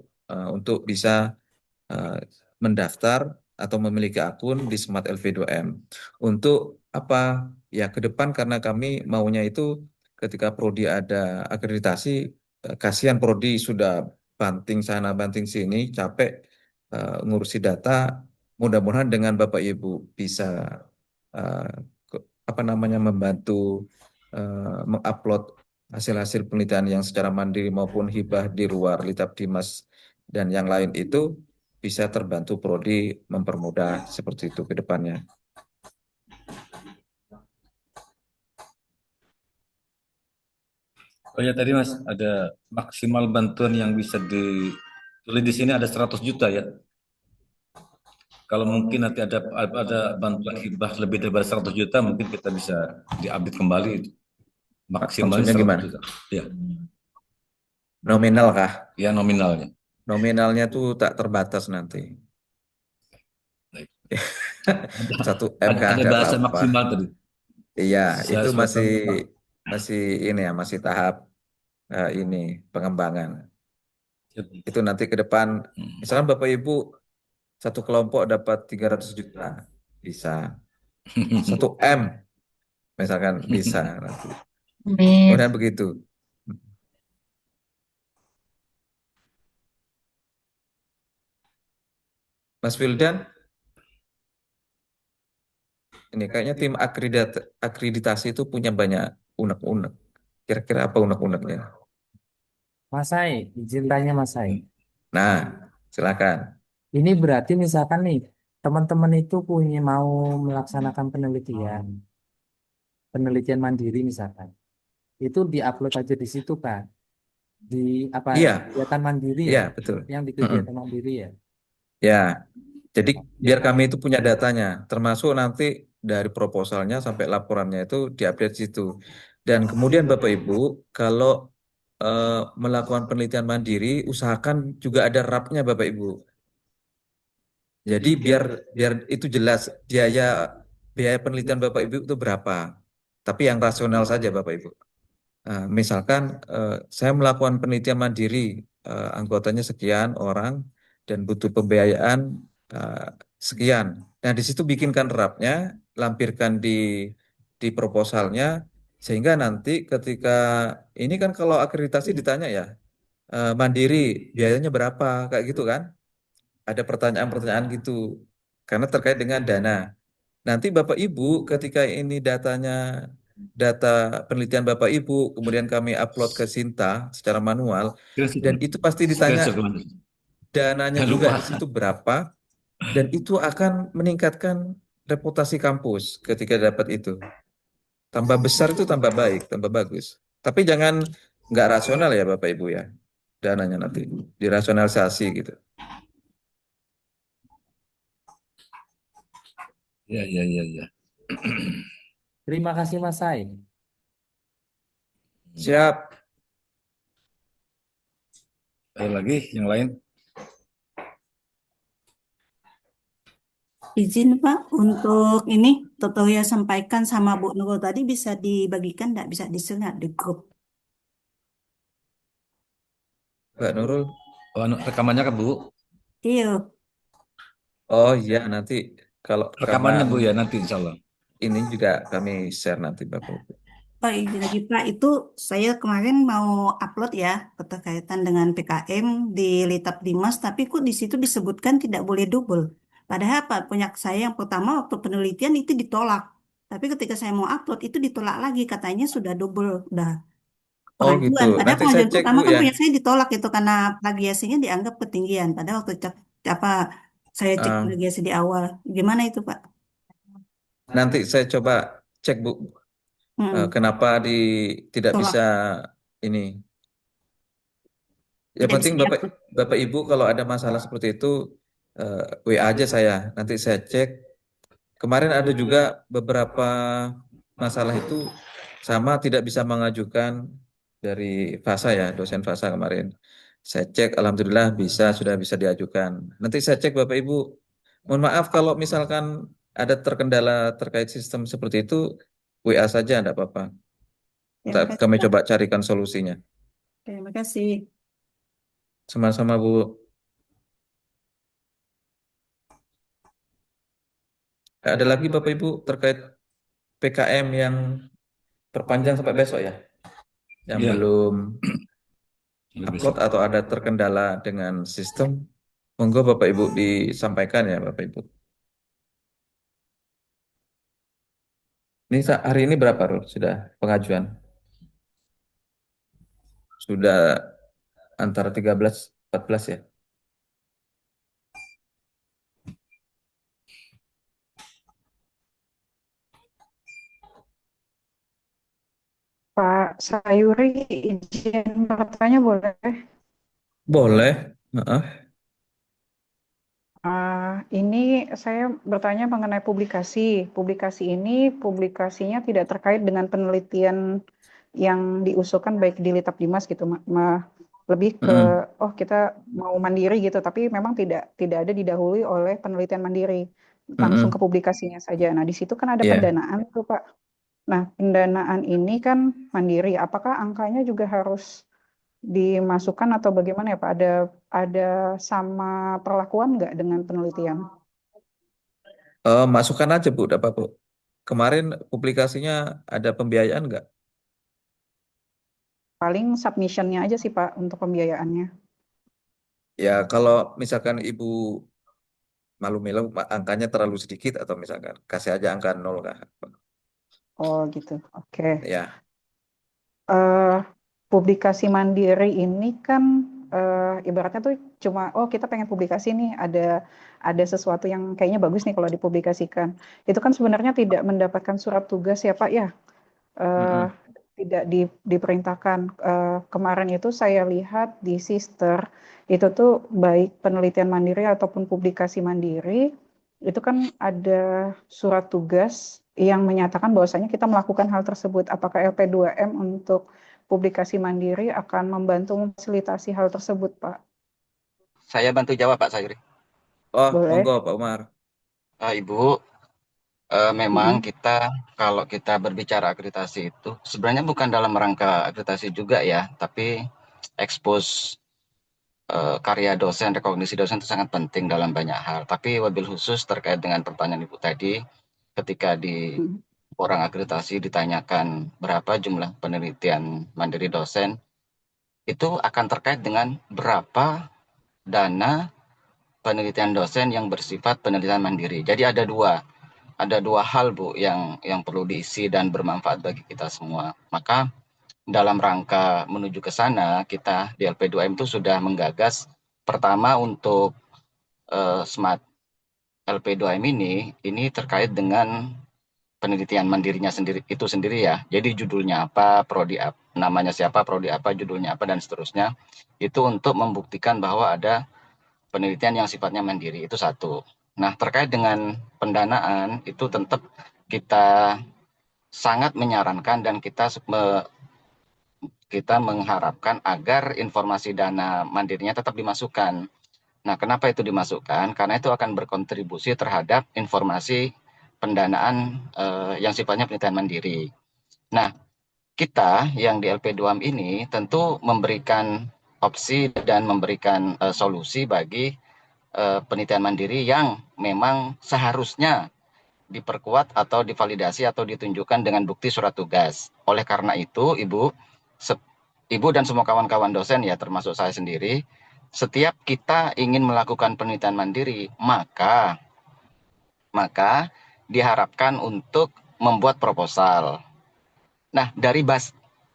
untuk bisa eh, mendaftar atau memiliki akun di Smart LV2M. Untuk apa ya ke depan karena kami maunya itu ketika prodi ada akreditasi, kasihan prodi sudah banting sana banting sini, capek ngurusi data. Mudah-mudahan dengan Bapak Ibu bisa eh, apa namanya membantu mengupload hasil-hasil penelitian yang secara mandiri maupun hibah di luar Litap Dimas dan yang lain itu bisa terbantu prodi mempermudah seperti itu ke depannya. Oh ya tadi Mas ada maksimal bantuan yang bisa ditulis di sini ada 100 juta ya. Kalau mungkin nanti ada bantuan hibah lebih dari 100 juta mungkin kita bisa diupdate kembali itu. Maksimalnya Maksudnya 100 gimana? juta. Ya, Nominal kah? ya nominalnya. Nominalnya tuh tak terbatas nanti. Baik. 1 M kah Ada ada bahasa apa-apa. maksimal tadi. Iya, Saya itu sudah tahu. masih ini ya, masih tahap ini pengembangan. Itu nanti ke depan, misalkan Bapak Ibu satu kelompok dapat 300 juta, bisa. 1 M, misalkan bisa nanti. Kemudian begitu. Mas Wildan, ini kayaknya tim akreditasi itu punya banyak unek-unek. Kira-kira apa unek-uneknya? Mas Sai, izin tanya Mas Sai. Nah, silakan. Ini berarti misalkan nih, teman-teman itu punya mau melaksanakan penelitian mandiri misalkan. Itu diupload aja di situ kan? Di apa Iya, kegiatan mandiri iya ya? betul. Yang di Mm-mm. kegiatan mandiri ya? Ya, jadi biar Ya. kami itu punya datanya, termasuk nanti dari proposalnya sampai laporannya itu diupdate situ. Dan kemudian Bapak Ibu, kalau melakukan penelitian mandiri, usahakan juga ada RAP-nya Bapak Ibu. Jadi biar biar itu jelas biaya biaya penelitian Bapak Ibu itu berapa. Tapi yang rasional saja Bapak Ibu. Misalkan saya melakukan penelitian mandiri, anggotanya sekian orang dan butuh pembiayaan eh, sekian. Nah, di situ bikinkan RAP-nya, lampirkan di proposalnya, sehingga nanti ketika ini kan kalau akreditasi ditanya ya, mandiri biayanya berapa, kayak gitu kan? Ada pertanyaan-pertanyaan gitu, karena terkait dengan dana. Nanti Bapak Ibu ketika ini data penelitian Bapak Ibu, kemudian kami upload ke Sinta secara manual, dan itu pasti ditanya Screenshot kemana? dananya Jangan juga lupa. di situ berapa, dan itu akan meningkatkan reputasi kampus ketika dapat itu. Tambah besar itu tambah baik, tambah bagus. Tapi jangan nggak rasional ya Bapak Ibu ya, dananya nanti dirasionalisasi gitu. Ya, ya, ya, ya. Terima kasih Mas Sai. Siap. Ada lagi yang lain? Izin Pak, untuk ini Toto ya sampaikan sama Bu Nurul tadi bisa dibagikan, nggak bisa di-share di grup. Mbak Nurul. Oh, rekamannya kan Bu? Iya, Oh iya, nanti kalau karena Rekamannya Bu ya nanti insya Allah. ini juga kami share nanti Bapak Ibu. oh izin lagi Pak, itu saya kemarin mau upload ya keterkaitan dengan PKM di Litap Dimas, tapi kok di situ disebutkan tidak boleh double. Padahal Pak, punya saya yang pertama waktu penelitian itu ditolak. Tapi ketika saya mau upload itu ditolak lagi, katanya sudah double, udah Oh gitu. pengajuan. Padahal Nanti saya pengajuan cek pertama Bu kan ya. punya saya ditolak itu karena plagiasinya dianggap ketinggian. Padahal waktu apa saya cek Ah, plagiasi di awal. Gimana itu Pak? nanti saya coba cek Bu, Hmm, kenapa tidak bisa tolak. ini. Yang Tidak bisa penting Bapak diupload. Bapak Ibu kalau ada masalah seperti itu WA aja saya. Nanti saya cek. Kemarin ada juga beberapa masalah itu sama tidak bisa mengajukan dari FASA ya, dosen FASA kemarin. Saya cek, alhamdulillah sudah bisa diajukan. Nanti saya cek Bapak Ibu. Mohon maaf kalau misalkan ada terkendala terkait sistem seperti itu, WA saja, enggak apa-apa. Terima kasih Kami Pak. coba carikan solusinya. Terima kasih. Sama-sama Bu. Ada lagi Bapak Ibu terkait PKM yang perpanjang sampai besok ya, yang Ya, belum sampai upload besok. atau ada terkendala dengan sistem, monggo Bapak Ibu disampaikan ya Bapak Ibu. Ini hari ini berapa Rul? Sudah pengajuan? Sudah antara 13 14 ya? Pak Sayuri, izin bertanya boleh? Boleh. Heeh. Ini saya bertanya mengenai publikasi. Publikasinya tidak terkait dengan penelitian yang diusulkan baik di Litap Dimas gitu, lebih ke Mm-mm. kita mau mandiri gitu, tapi memang tidak ada didahului oleh penelitian mandiri, langsung ke Mm-mm. publikasinya saja. Nah, di situ kan ada Iya. pendanaan tuh Pak. Nah, pendanaan ini kan mandiri. Apakah angkanya juga harus dimasukkan atau bagaimana ya Pak? Ada sama perlakuan nggak dengan penelitian? Masukkan aja Bu, dapat Bu. Kemarin publikasinya ada pembiayaan nggak? Paling submissionnya aja sih Pak untuk pembiayaannya. Ya kalau misalkan Ibu malu-malu angkanya terlalu sedikit atau misalkan kasih aja angka 0 kah? Oh gitu. Oke. Ya. Eh, Publikasi mandiri ini kan ibaratnya tuh cuma kita pengen publikasi nih, ada sesuatu yang kayaknya bagus nih kalau dipublikasikan. Itu kan sebenarnya tidak mendapatkan surat tugas ya Pak ya. eh, Mm-mm. Tidak diperintahkan. Kemarin itu saya lihat di Sister itu tuh baik penelitian mandiri ataupun publikasi mandiri itu kan ada surat tugas yang menyatakan bahwasanya kita melakukan hal tersebut. Apakah LP2M untuk publikasi mandiri akan membantu memfasilitasi hal tersebut, Pak? Saya bantu jawab Pak Sayuri. Oh, Boleh? monggo Pak Umar. Ibu, memang Mm-mm. kalau kita berbicara akreditasi itu sebenarnya bukan dalam rangka akreditasi juga ya, tapi expose karya dosen, rekognisi dosen itu sangat penting dalam banyak hal. Tapi wabil khusus terkait dengan pertanyaan Ibu tadi, ketika di Mm. orang akreditasi ditanyakan berapa jumlah penelitian mandiri dosen, itu akan terkait dengan berapa dana penelitian dosen yang bersifat penelitian mandiri. Jadi ada dua hal Bu yang perlu diisi dan bermanfaat bagi kita semua. Maka dalam rangka menuju ke sana, kita di LP2M itu sudah menggagas pertama untuk Smart LP2M ini terkait dengan penelitian mandirinya sendiri ya. Jadi judulnya apa, namanya siapa, prodi apa, judulnya apa dan seterusnya. Itu untuk membuktikan bahwa ada penelitian yang sifatnya mandiri, itu satu. Nah, terkait dengan pendanaan itu tetap kita sangat menyarankan dan kita mengharapkan agar informasi dana mandirinya tetap dimasukkan. Nah, kenapa itu dimasukkan? Karena itu akan berkontribusi terhadap informasi pendanaan yang sifatnya penelitian mandiri. Nah, kita yang di LP2M ini tentu memberikan opsi dan memberikan solusi bagi penelitian mandiri yang memang seharusnya diperkuat atau divalidasi atau ditunjukkan dengan bukti surat tugas. Oleh karena itu, Ibu dan semua kawan-kawan dosen ya, termasuk saya sendiri, setiap kita ingin melakukan penelitian mandiri, maka diharapkan untuk membuat proposal. Nah, dari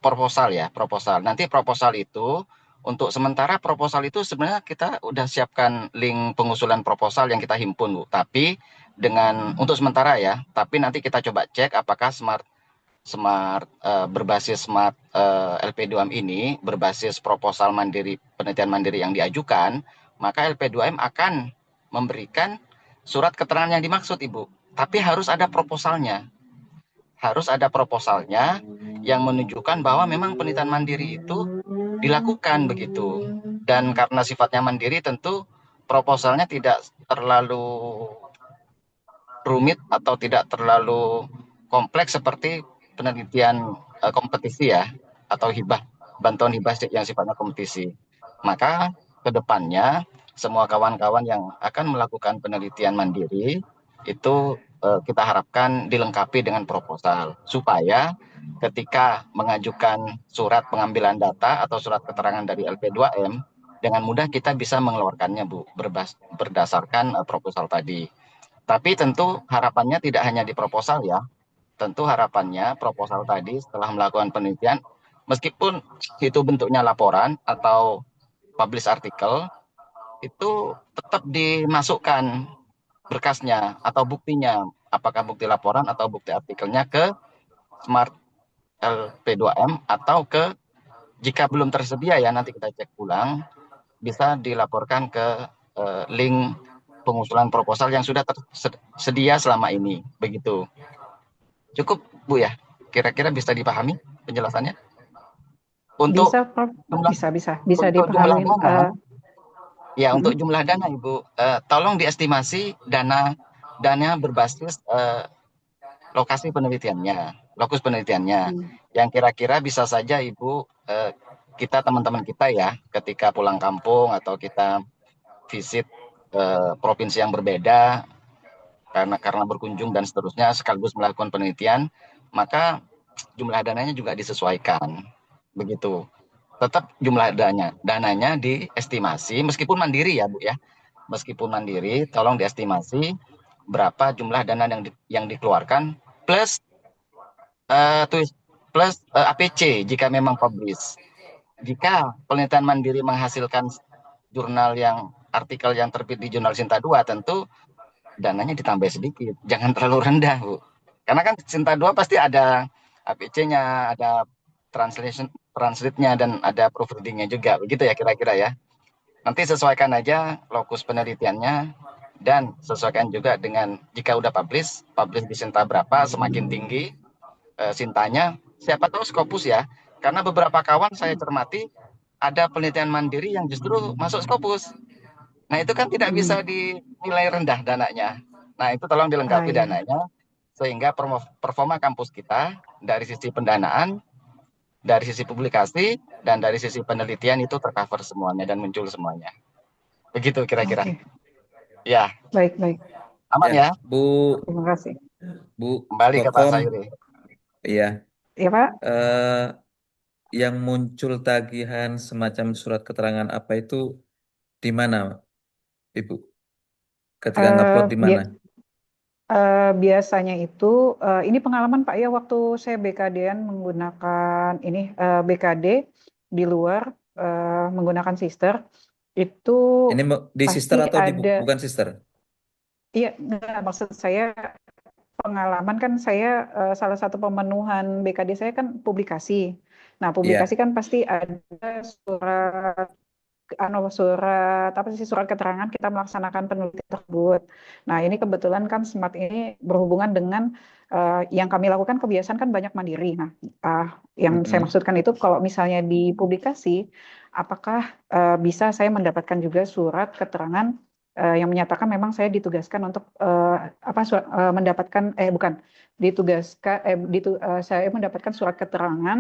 proposal. Nanti proposal itu, untuk sementara proposal itu sebenarnya kita udah siapkan link pengusulan proposal yang kita himpun, Bu. Tapi untuk sementara ya, tapi nanti kita coba cek apakah berbasis Smart LP2M ini berbasis proposal mandiri, penelitian mandiri yang diajukan, maka LP2M akan memberikan surat keterangan yang dimaksud, Ibu. Tapi harus ada proposalnya. Yang menunjukkan bahwa memang penelitian mandiri itu dilakukan begitu. Dan karena sifatnya mandiri tentu proposalnya tidak terlalu rumit atau tidak terlalu kompleks seperti penelitian kompetisi ya, atau bantuan hibah yang sifatnya kompetisi. Maka ke depannya semua kawan-kawan yang akan melakukan penelitian mandiri itu kita harapkan dilengkapi dengan proposal supaya ketika mengajukan surat pengambilan data atau surat keterangan dari LP2M dengan mudah kita bisa mengeluarkannya, Bu, berdasarkan proposal tadi. Tapi tentu harapannya tidak hanya di proposal ya. Tentu harapannya proposal tadi setelah melakukan penelitian, meskipun itu bentuknya laporan atau publish artikel, itu tetap dimasukkan berkasnya atau buktinya, apakah bukti laporan atau bukti artikelnya ke Smart LP2M atau jika belum tersedia ya nanti kita cek ulang, bisa dilaporkan ke link pengusulan proposal yang sudah tersedia selama ini, begitu. Cukup Bu ya, kira-kira bisa dipahami penjelasannya? Untuk Bisa, Prof. Bisa untuk jumlah dipahami. dana, untuk jumlah dana Ibu, tolong diestimasi dana berbasis lokus penelitiannya, yang kira-kira bisa saja Ibu, teman-teman kita ya, ketika pulang kampung atau kita visit provinsi yang berbeda karena berkunjung dan seterusnya sekaligus melakukan penelitian, maka jumlah dananya juga disesuaikan, begitu. Tetap jumlah dananya diestimasi meskipun mandiri ya Bu ya, meskipun mandiri tolong diestimasi berapa jumlah dana yang dikeluarkan plus APC jika memang publish. Jika penelitian mandiri menghasilkan artikel yang terbit di jurnal Sinta 2, tentu dananya ditambah sedikit, jangan terlalu rendah Bu. Karena kan Sinta 2 pasti ada APC-nya, ada translate-nya dan ada proofreading-nya juga, begitu ya kira-kira ya. Nanti sesuaikan aja lokus penelitiannya Dan sesuaikan juga dengan jika udah publish di Sinta berapa, semakin tinggi Sintanya, siapa tahu Scopus ya. Karena beberapa kawan saya cermati ada penelitian mandiri yang justru masuk Scopus. Nah, itu kan tidak bisa dinilai rendah dananya. Nah, itu tolong Ah dilengkapi ya, dananya sehingga performa kampus kita dari sisi pendanaan, dari sisi publikasi, dan dari sisi penelitian itu tercover semuanya dan muncul semuanya. Begitu kira-kira. oke, Ya, baik baik, aman Ya, ya. Bu terima kasih. Kembali ke Pak Kokom, Sayuri. iya, Ya Pak, eh, yang muncul tagihan semacam surat keterangan apa itu di mana, Ibu? Ketika eh, ngupload di mana? bia- biasanya itu ini pengalaman Pak ya waktu saya BKD-an menggunakan ini BKD di luar menggunakan sister itu Ini di pasti sister atau di ada. bukan sister? Iya, enggak, maksud saya pengalaman kan saya salah satu pemenuhan BKD saya kan publikasi. Nah, publikasi Iya. kan pasti ada surat surat apa sih surat keterangan kita melaksanakan penelitian tersebut. Nah, ini kebetulan kan Smart ini berhubungan dengan yang kami lakukan kebiasaan kan banyak mandiri. Nah, yang saya Mm-mm. maksudkan itu kalau misalnya di publikasi, apakah bisa saya mendapatkan juga surat keterangan yang menyatakan memang saya ditugaskan untuk mendapatkan bukan ditugaskan saya mendapatkan surat keterangan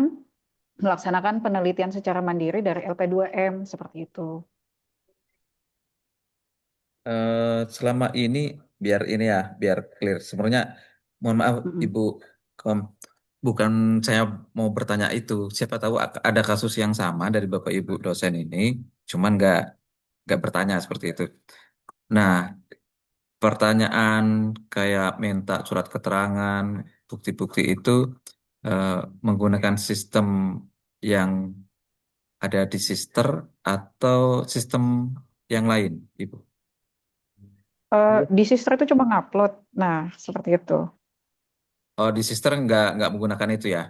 melaksanakan penelitian secara mandiri dari LP2M seperti itu. Selama ini biar clear. Sebenarnya mohon maaf Mm-mm. Ibu Kom, bukan saya mau bertanya itu. Siapa tahu ada kasus yang sama dari Bapak Ibu dosen ini, cuman nggak bertanya seperti itu. Nah, pertanyaan kayak minta surat keterangan, bukti-bukti itu eh, menggunakan sistem yang ada di sister atau sistem yang lain, Ibu? Di sister itu cuma ngupload. Nah, seperti itu. Oh, di sister nggak menggunakan itu ya?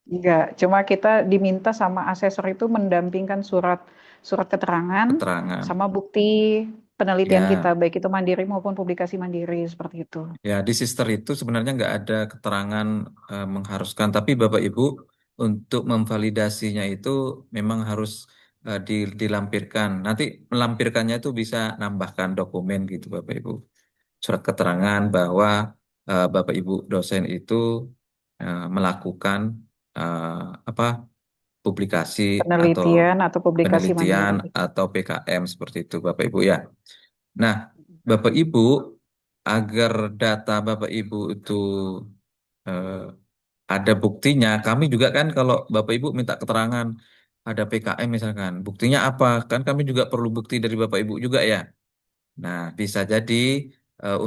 Enggak, cuma kita diminta sama asesor itu mendampingkan surat surat keterangan Keterangan. sama bukti penelitian kita, Ya, baik itu mandiri maupun publikasi mandiri seperti itu. ya di sister itu sebenarnya nggak ada keterangan mengharuskan, tapi Bapak Ibu untuk memvalidasinya itu memang harus dilampirkan. Nanti melampirkannya itu bisa nambahkan dokumen gitu Bapak Ibu. Surat keterangan bahwa Bapak Ibu dosen itu melakukan eh, apa publikasi atau Penelitian atau publikasi penelitian mandiri. atau PKM seperti itu Bapak Ibu ya. Nah, Bapak Ibu agar data Bapak Ibu itu eh, ada buktinya, kami juga kan kalau Bapak Ibu minta keterangan ada PKM misalkan, buktinya apa? Kan kami juga perlu bukti dari Bapak Ibu juga ya. Nah, bisa jadi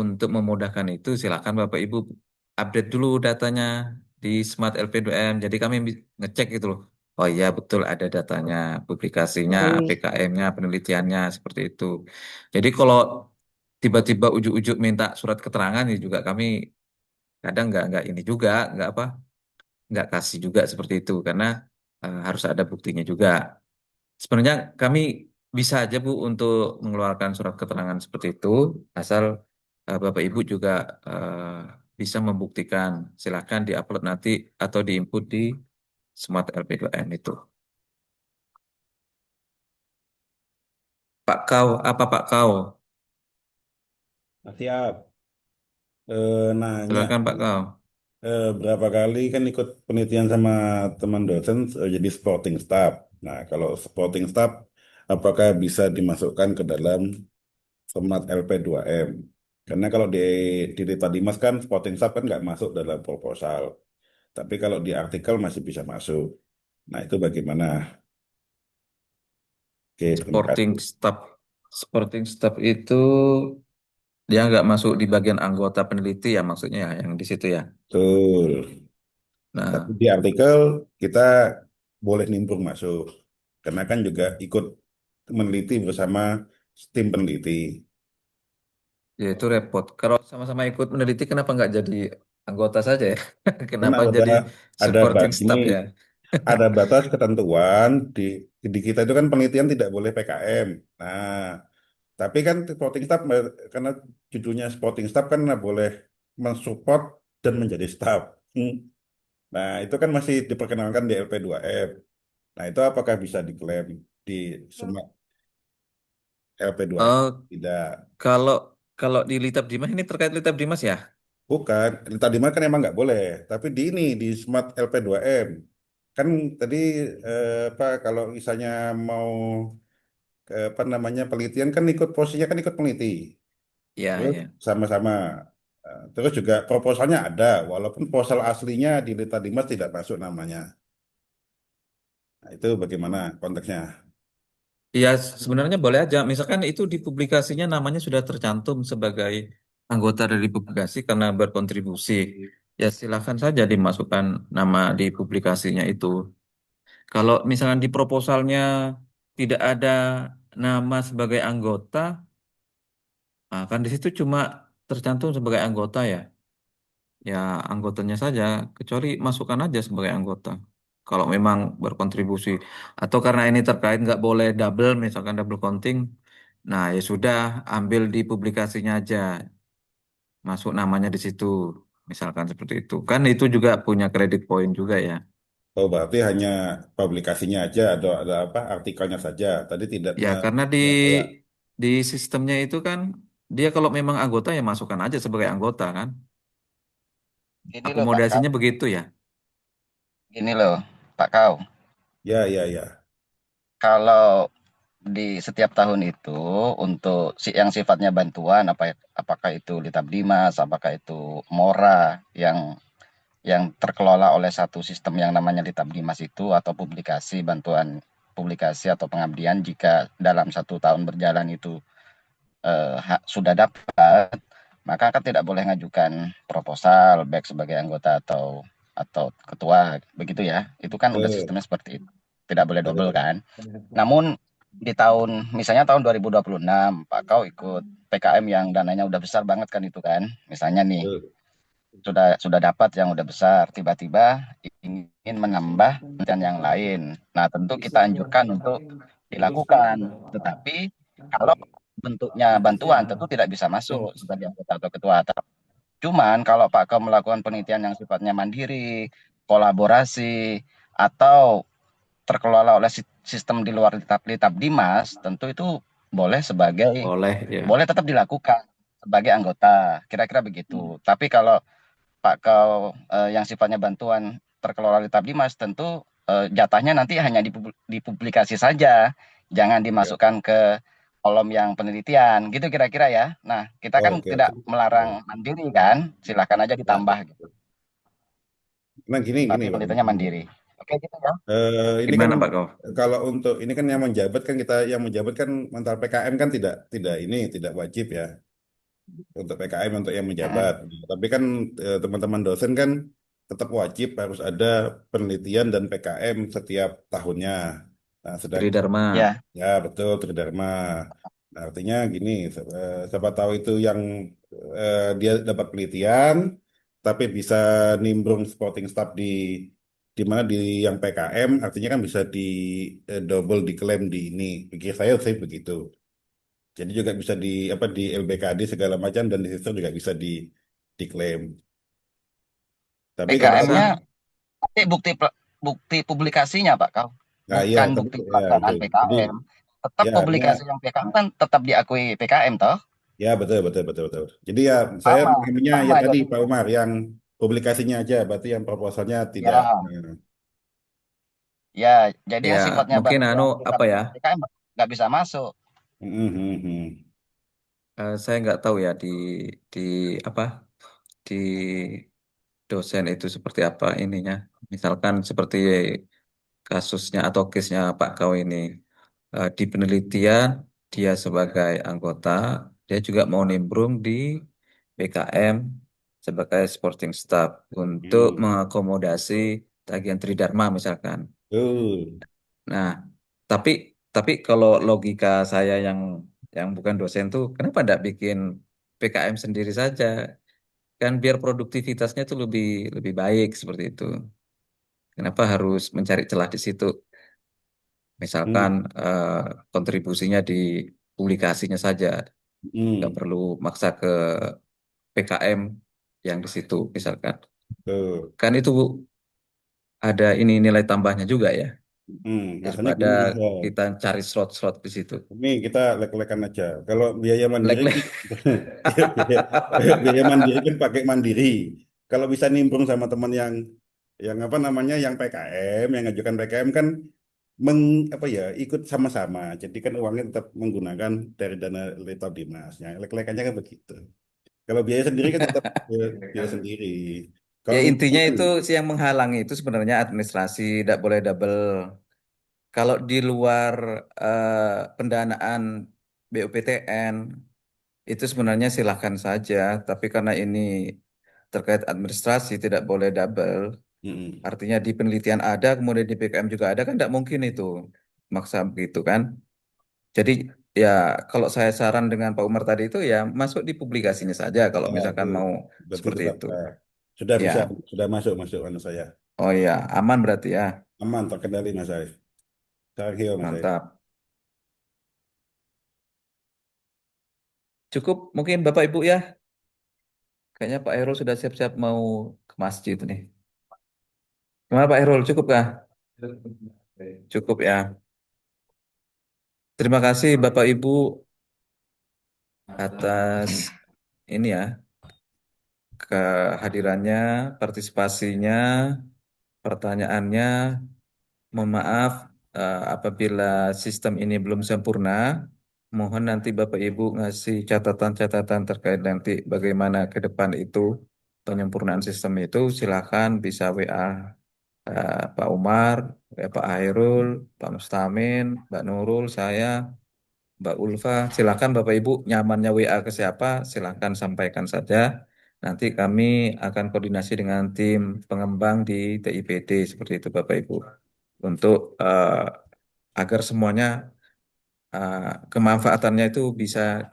untuk memudahkan itu silakan Bapak Ibu update dulu datanya di Smart LP2M. Jadi kami ngecek gitu loh. Oh iya betul ada datanya, publikasinya, Baik. PKM-nya, penelitiannya seperti itu. Jadi kalau tiba-tiba ujuk-ujuk minta surat keterangan ya juga kami kadang nggak ini juga nggak kasih juga seperti itu karena harus ada buktinya juga. Sebenarnya kami bisa aja Bu untuk mengeluarkan surat keterangan seperti itu, asal Bapak Ibu juga eh, bisa membuktikan. Silakan diupload nanti atau diinput di Smart LP2M itu. Pak Kau, apa Pak Kau? Siap. Nanya, Silakan Pak Kau. berapa kali kan ikut penelitian sama teman dosen jadi supporting staff. Nah, kalau supporting staff, apakah bisa dimasukkan ke dalam format LP2M? Karena kalau di Rita Dimas kan supporting staff kan nggak masuk dalam proposal. Tapi kalau di artikel masih bisa masuk. Nah, itu bagaimana? Oke, terima Supporting kasih. staff. Supporting staff itu dia nggak masuk di bagian anggota peneliti ya maksudnya ya, yang di situ ya. Betul. Tapi Nah, di artikel kita boleh nimbrung masuk. Karena kan juga ikut meneliti bersama tim peneliti. ya itu repot. Kalau sama-sama ikut meneliti, kenapa nggak jadi anggota saja ya? Karena Kenapa jadi supporting ini staff ya? ada batas ketentuan di kita itu kan penelitian tidak boleh PKM. Nah, Tapi kan supporting staff, karena judulnya supporting staff kan nggak boleh mensupport dan menjadi staff. Hmm. Nah, itu kan masih diperkenalkan di LP2M. Nah, itu apakah bisa diklaim di semua LP2M? Eh, Tidak. kalau kalau di Litab Dimas ini terkait Litab Dimas ya? Bukan. Tadi kan emang nggak boleh. Tapi di ini, di Smart LP2M. Kan tadi apa, kalau misalnya mau apa namanya penelitian kan ikut posisinya kan ikut peneliti. Ya, Terus ya. sama-sama. Terus juga proposalnya ada, walaupun proposal aslinya di Lita Dimas tidak masuk namanya. Nah, itu bagaimana konteksnya? Ya, sebenarnya boleh aja. Misalkan itu di publikasinya namanya sudah tercantum sebagai anggota dari publikasi karena berkontribusi. Ya, silakan saja dimasukkan nama di publikasinya itu. Kalau misalkan di proposalnya tidak ada nama sebagai anggota, nah kan di situ cuma tercantum sebagai anggota ya. Ya, anggotanya saja, kecuali masukkan aja sebagai anggota. Kalau memang berkontribusi. Atau karena ini terkait nggak boleh double, misalkan double counting, nah ya sudah, ambil di publikasinya aja, masuk namanya di situ. Misalkan seperti itu. Kan itu juga punya kredit point juga ya. Oh, berarti hanya publikasinya aja, ada apa artikelnya saja. Tadi tidak Ya, karena yang kayak, di sistemnya itu kan, dia kalau memang anggota ya masukkan aja sebagai anggota kan. Gini loh Pak Kau, Akomodasinya begitu ya. gini loh Pak Kau. ya, ya, ya. Kalau di setiap tahun itu untuk yang sifatnya bantuan apakah itu Litab Dimas, apakah itu Mora yang terkelola oleh satu sistem yang namanya Litab Dimas itu atau publikasi bantuan publikasi atau pengabdian jika dalam 1 tahun berjalan itu sudah dapat maka kan tidak boleh mengajukan proposal baik sebagai anggota atau ketua begitu ya. Itu kan udah Betul, sistemnya seperti itu. Tidak boleh double betul, kan. Namun di misalnya tahun 2026 Pak Kau ikut PKM yang dananya udah besar banget kan itu kan. Misalnya nih betul. sudah dapat yang udah besar, tiba-tiba ingin menambah penelitian yang lain. Nah, tentu kita anjurkan untuk dilakukan. Tetapi kalau bentuknya bantuan tentu tidak bisa masuk sebagai anggota atau ketua. Cuman kalau Pak Kau melakukan penelitian yang sifatnya mandiri, kolaborasi, atau terkelola oleh sistem di luar Litap Dimas, tentu itu boleh Boleh ya. boleh tetap dilakukan sebagai anggota. Kira-kira begitu. Tapi kalau Pak Kau yang sifatnya bantuan terkelola Litap Dimas, tentu jatahnya nanti hanya dipublikasi saja, jangan Ya. dimasukkan ke kolom yang penelitian, gitu kira-kira ya. Nah, kita kan Oke, tidak oke. Ya, melarang mandiri kan, silakan aja ya, ditambah gitu. nah, gini Tapi Pak. penelitiannya mandiri. Oke gitu ya. Ini kan Gimana Pak Kau? kalau untuk ini kan yang menjabat kan kita yang menjabat kan mental PKM kan tidak ini tidak wajib ya untuk PKM untuk yang Mm-mm. menjabat. Tapi kan teman-teman dosen kan tetap wajib harus ada penelitian dan PKM setiap tahunnya. Nah, sedang Tridharma. Ya, ya betul Tridharma. Nah, artinya gini, siapa tahu itu yang dia dapat penelitian, tapi bisa nimbrung supporting staff di mana di yang PKM, artinya kan bisa di double diklaim di ini. Pikir saya begitu. Jadi juga bisa di apa di LBKD segala macam dan di situ juga bisa diklaim. Tapi kadang-kadang, PKM-nya nanti bukti publikasinya Pak Kau, nah iya, bukan tapi bukti ya itu. pelaksanaan Jadi PKM. Tetap ya artinya publikasi yang PKM kan tetap diakui PKM toh. ya betul betul betul betul. Jadi ya saya Sama, memahaminya ya sama tadi Pak jadinya. Umar yang publikasinya aja, berarti yang proposalnya tidak. Ya, ya, jadi Ya, yang sifatnya mungkin bantuan kita apa ya? PKM nggak bisa masuk. Mhm. Saya nggak tahu ya di apa di dosen itu seperti apa ininya. Misalkan seperti kasusnya atau case-nya Pak Kau ini. Di penelitian dia sebagai anggota, dia juga mau nimbrung di BKM sebagai supporting staff untuk Hmm. mengakomodasi tagihan Tridharma misalkan. Betul. Nah, tapi tapi kalau logika saya yang bukan dosen tuh, kenapa tidak bikin PKM sendiri saja? Kan biar produktivitasnya tuh lebih lebih baik seperti itu. Kenapa harus mencari celah di situ? Misalkan Hmm. kontribusinya publikasinya saja, nggak Hmm, perlu maksa ke PKM yang di situ misalkan. tuh. Kan itu ada ini nilai tambahnya juga ya, Masalahnya daripada gini Mas. kita cari slot-slot di situ. Ini kita lek-lekan aja. Kalau biaya mandiri Lek-lek. kan biaya, biaya mandiri kan pakai mandiri. Kalau bisa nimbrung sama teman yang apa namanya yang PKM, yang ngajukan PKM kan apa ya ikut sama-sama. Jadi kan uangnya tetap menggunakan dari dana Letap Dinasnya. Lek-lekannya kan begitu. Kalau biaya sendiri kan tetap biaya sendiri. Ya Kalau intinya nimbrung, itu sih yang menghalangi itu sebenarnya administrasi, tidak boleh double. Kalau di luar pendanaan BUPTN itu sebenarnya silahkan saja, tapi karena ini terkait administrasi tidak boleh double. mm-mm. Artinya di penelitian ada, kemudian di PKM juga ada, kan tidak mungkin itu maksa begitu kan. Jadi ya kalau saya saran dengan Pak Umar tadi itu ya masuk di publikasinya saja kalau Nah, itu misalkan mau berarti seperti sudah itu. sudah Ya, bisa sudah masuk masuk anu saya oh ya aman berarti ya, aman terkendali Mas saya. Terakhir Mas saya. mantap. Cukup mungkin Bapak Ibu ya. Kayaknya Pak Heru sudah siap-siap mau ke masjid nih. Gimana Pak Heru, cukup kah? Cukup ya. Terima kasih Bapak Ibu atas ini ya, kehadirannya, partisipasinya, pertanyaannya. Mohon maaf apabila sistem ini belum sempurna. Mohon nanti Bapak Ibu ngasih catatan-catatan terkait nanti bagaimana ke depan itu penyempurnaan sistem itu. Silakan bisa WA Pak Umar, Pak Hairul, Pak Mustamin, Mbak Nurul, saya, Mbak Ulfa. Silakan Bapak Ibu nyamannya WA ke siapa, silakan sampaikan saja. Nanti kami akan koordinasi dengan tim pengembang di TIPD seperti itu Bapak Ibu. Untuk agar semuanya kemanfaatannya itu bisa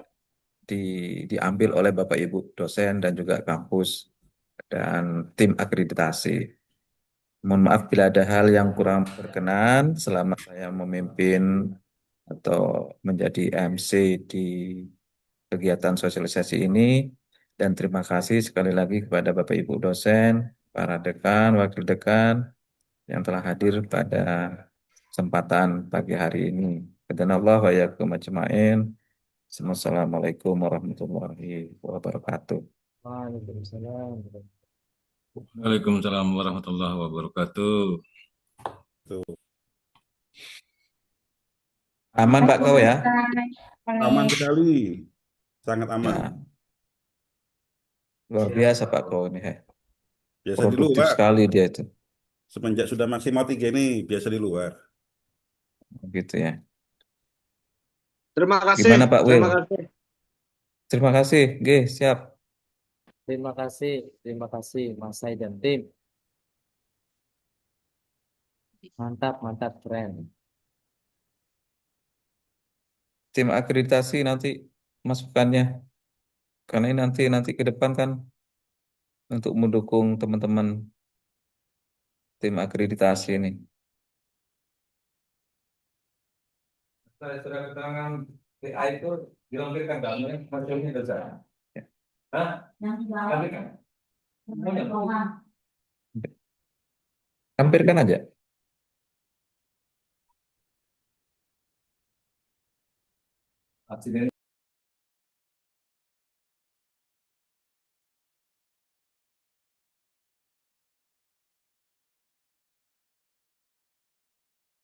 diambil oleh Bapak Ibu dosen dan juga kampus dan tim akreditasi. Mohon maaf bila ada hal yang kurang berkenan selama saya memimpin atau menjadi MC di kegiatan sosialisasi ini. Dan terima kasih sekali lagi kepada Bapak Ibu dosen, para dekan, wakil dekan yang telah hadir pada kesempatan pagi hari ini. Qadanallah wa iyyakum ajma'in. Assalamualaikum warahmatullahi wabarakatuh. Waalaikumsalam. Waalaikumsalam warahmatullahi wabarakatuh. Tuh. Aman Pak kau ya? Aman sekali. Sangat aman. Ya, luar biasa Pak kau ini. Biasa di Produktif luar. sekali dia itu. Semenjak sudah maksimal 3 ini biasa di luar. Gitu ya. Terima kasih. Gimana Pak Will? Terima kasih. Terima kasih. G, siap. Terima kasih Mas Sai dan tim. Mantap, mantap, keren. Tim akreditasi nanti masukannya. Karena ini nanti ke depan kan untuk mendukung teman-teman tim akreditasi ini. Surat keterangan TA itu dilampirkan nggak? Hasilnya sudah saya. Hah? Lampirkan. Lampirkan aja. Hasilnya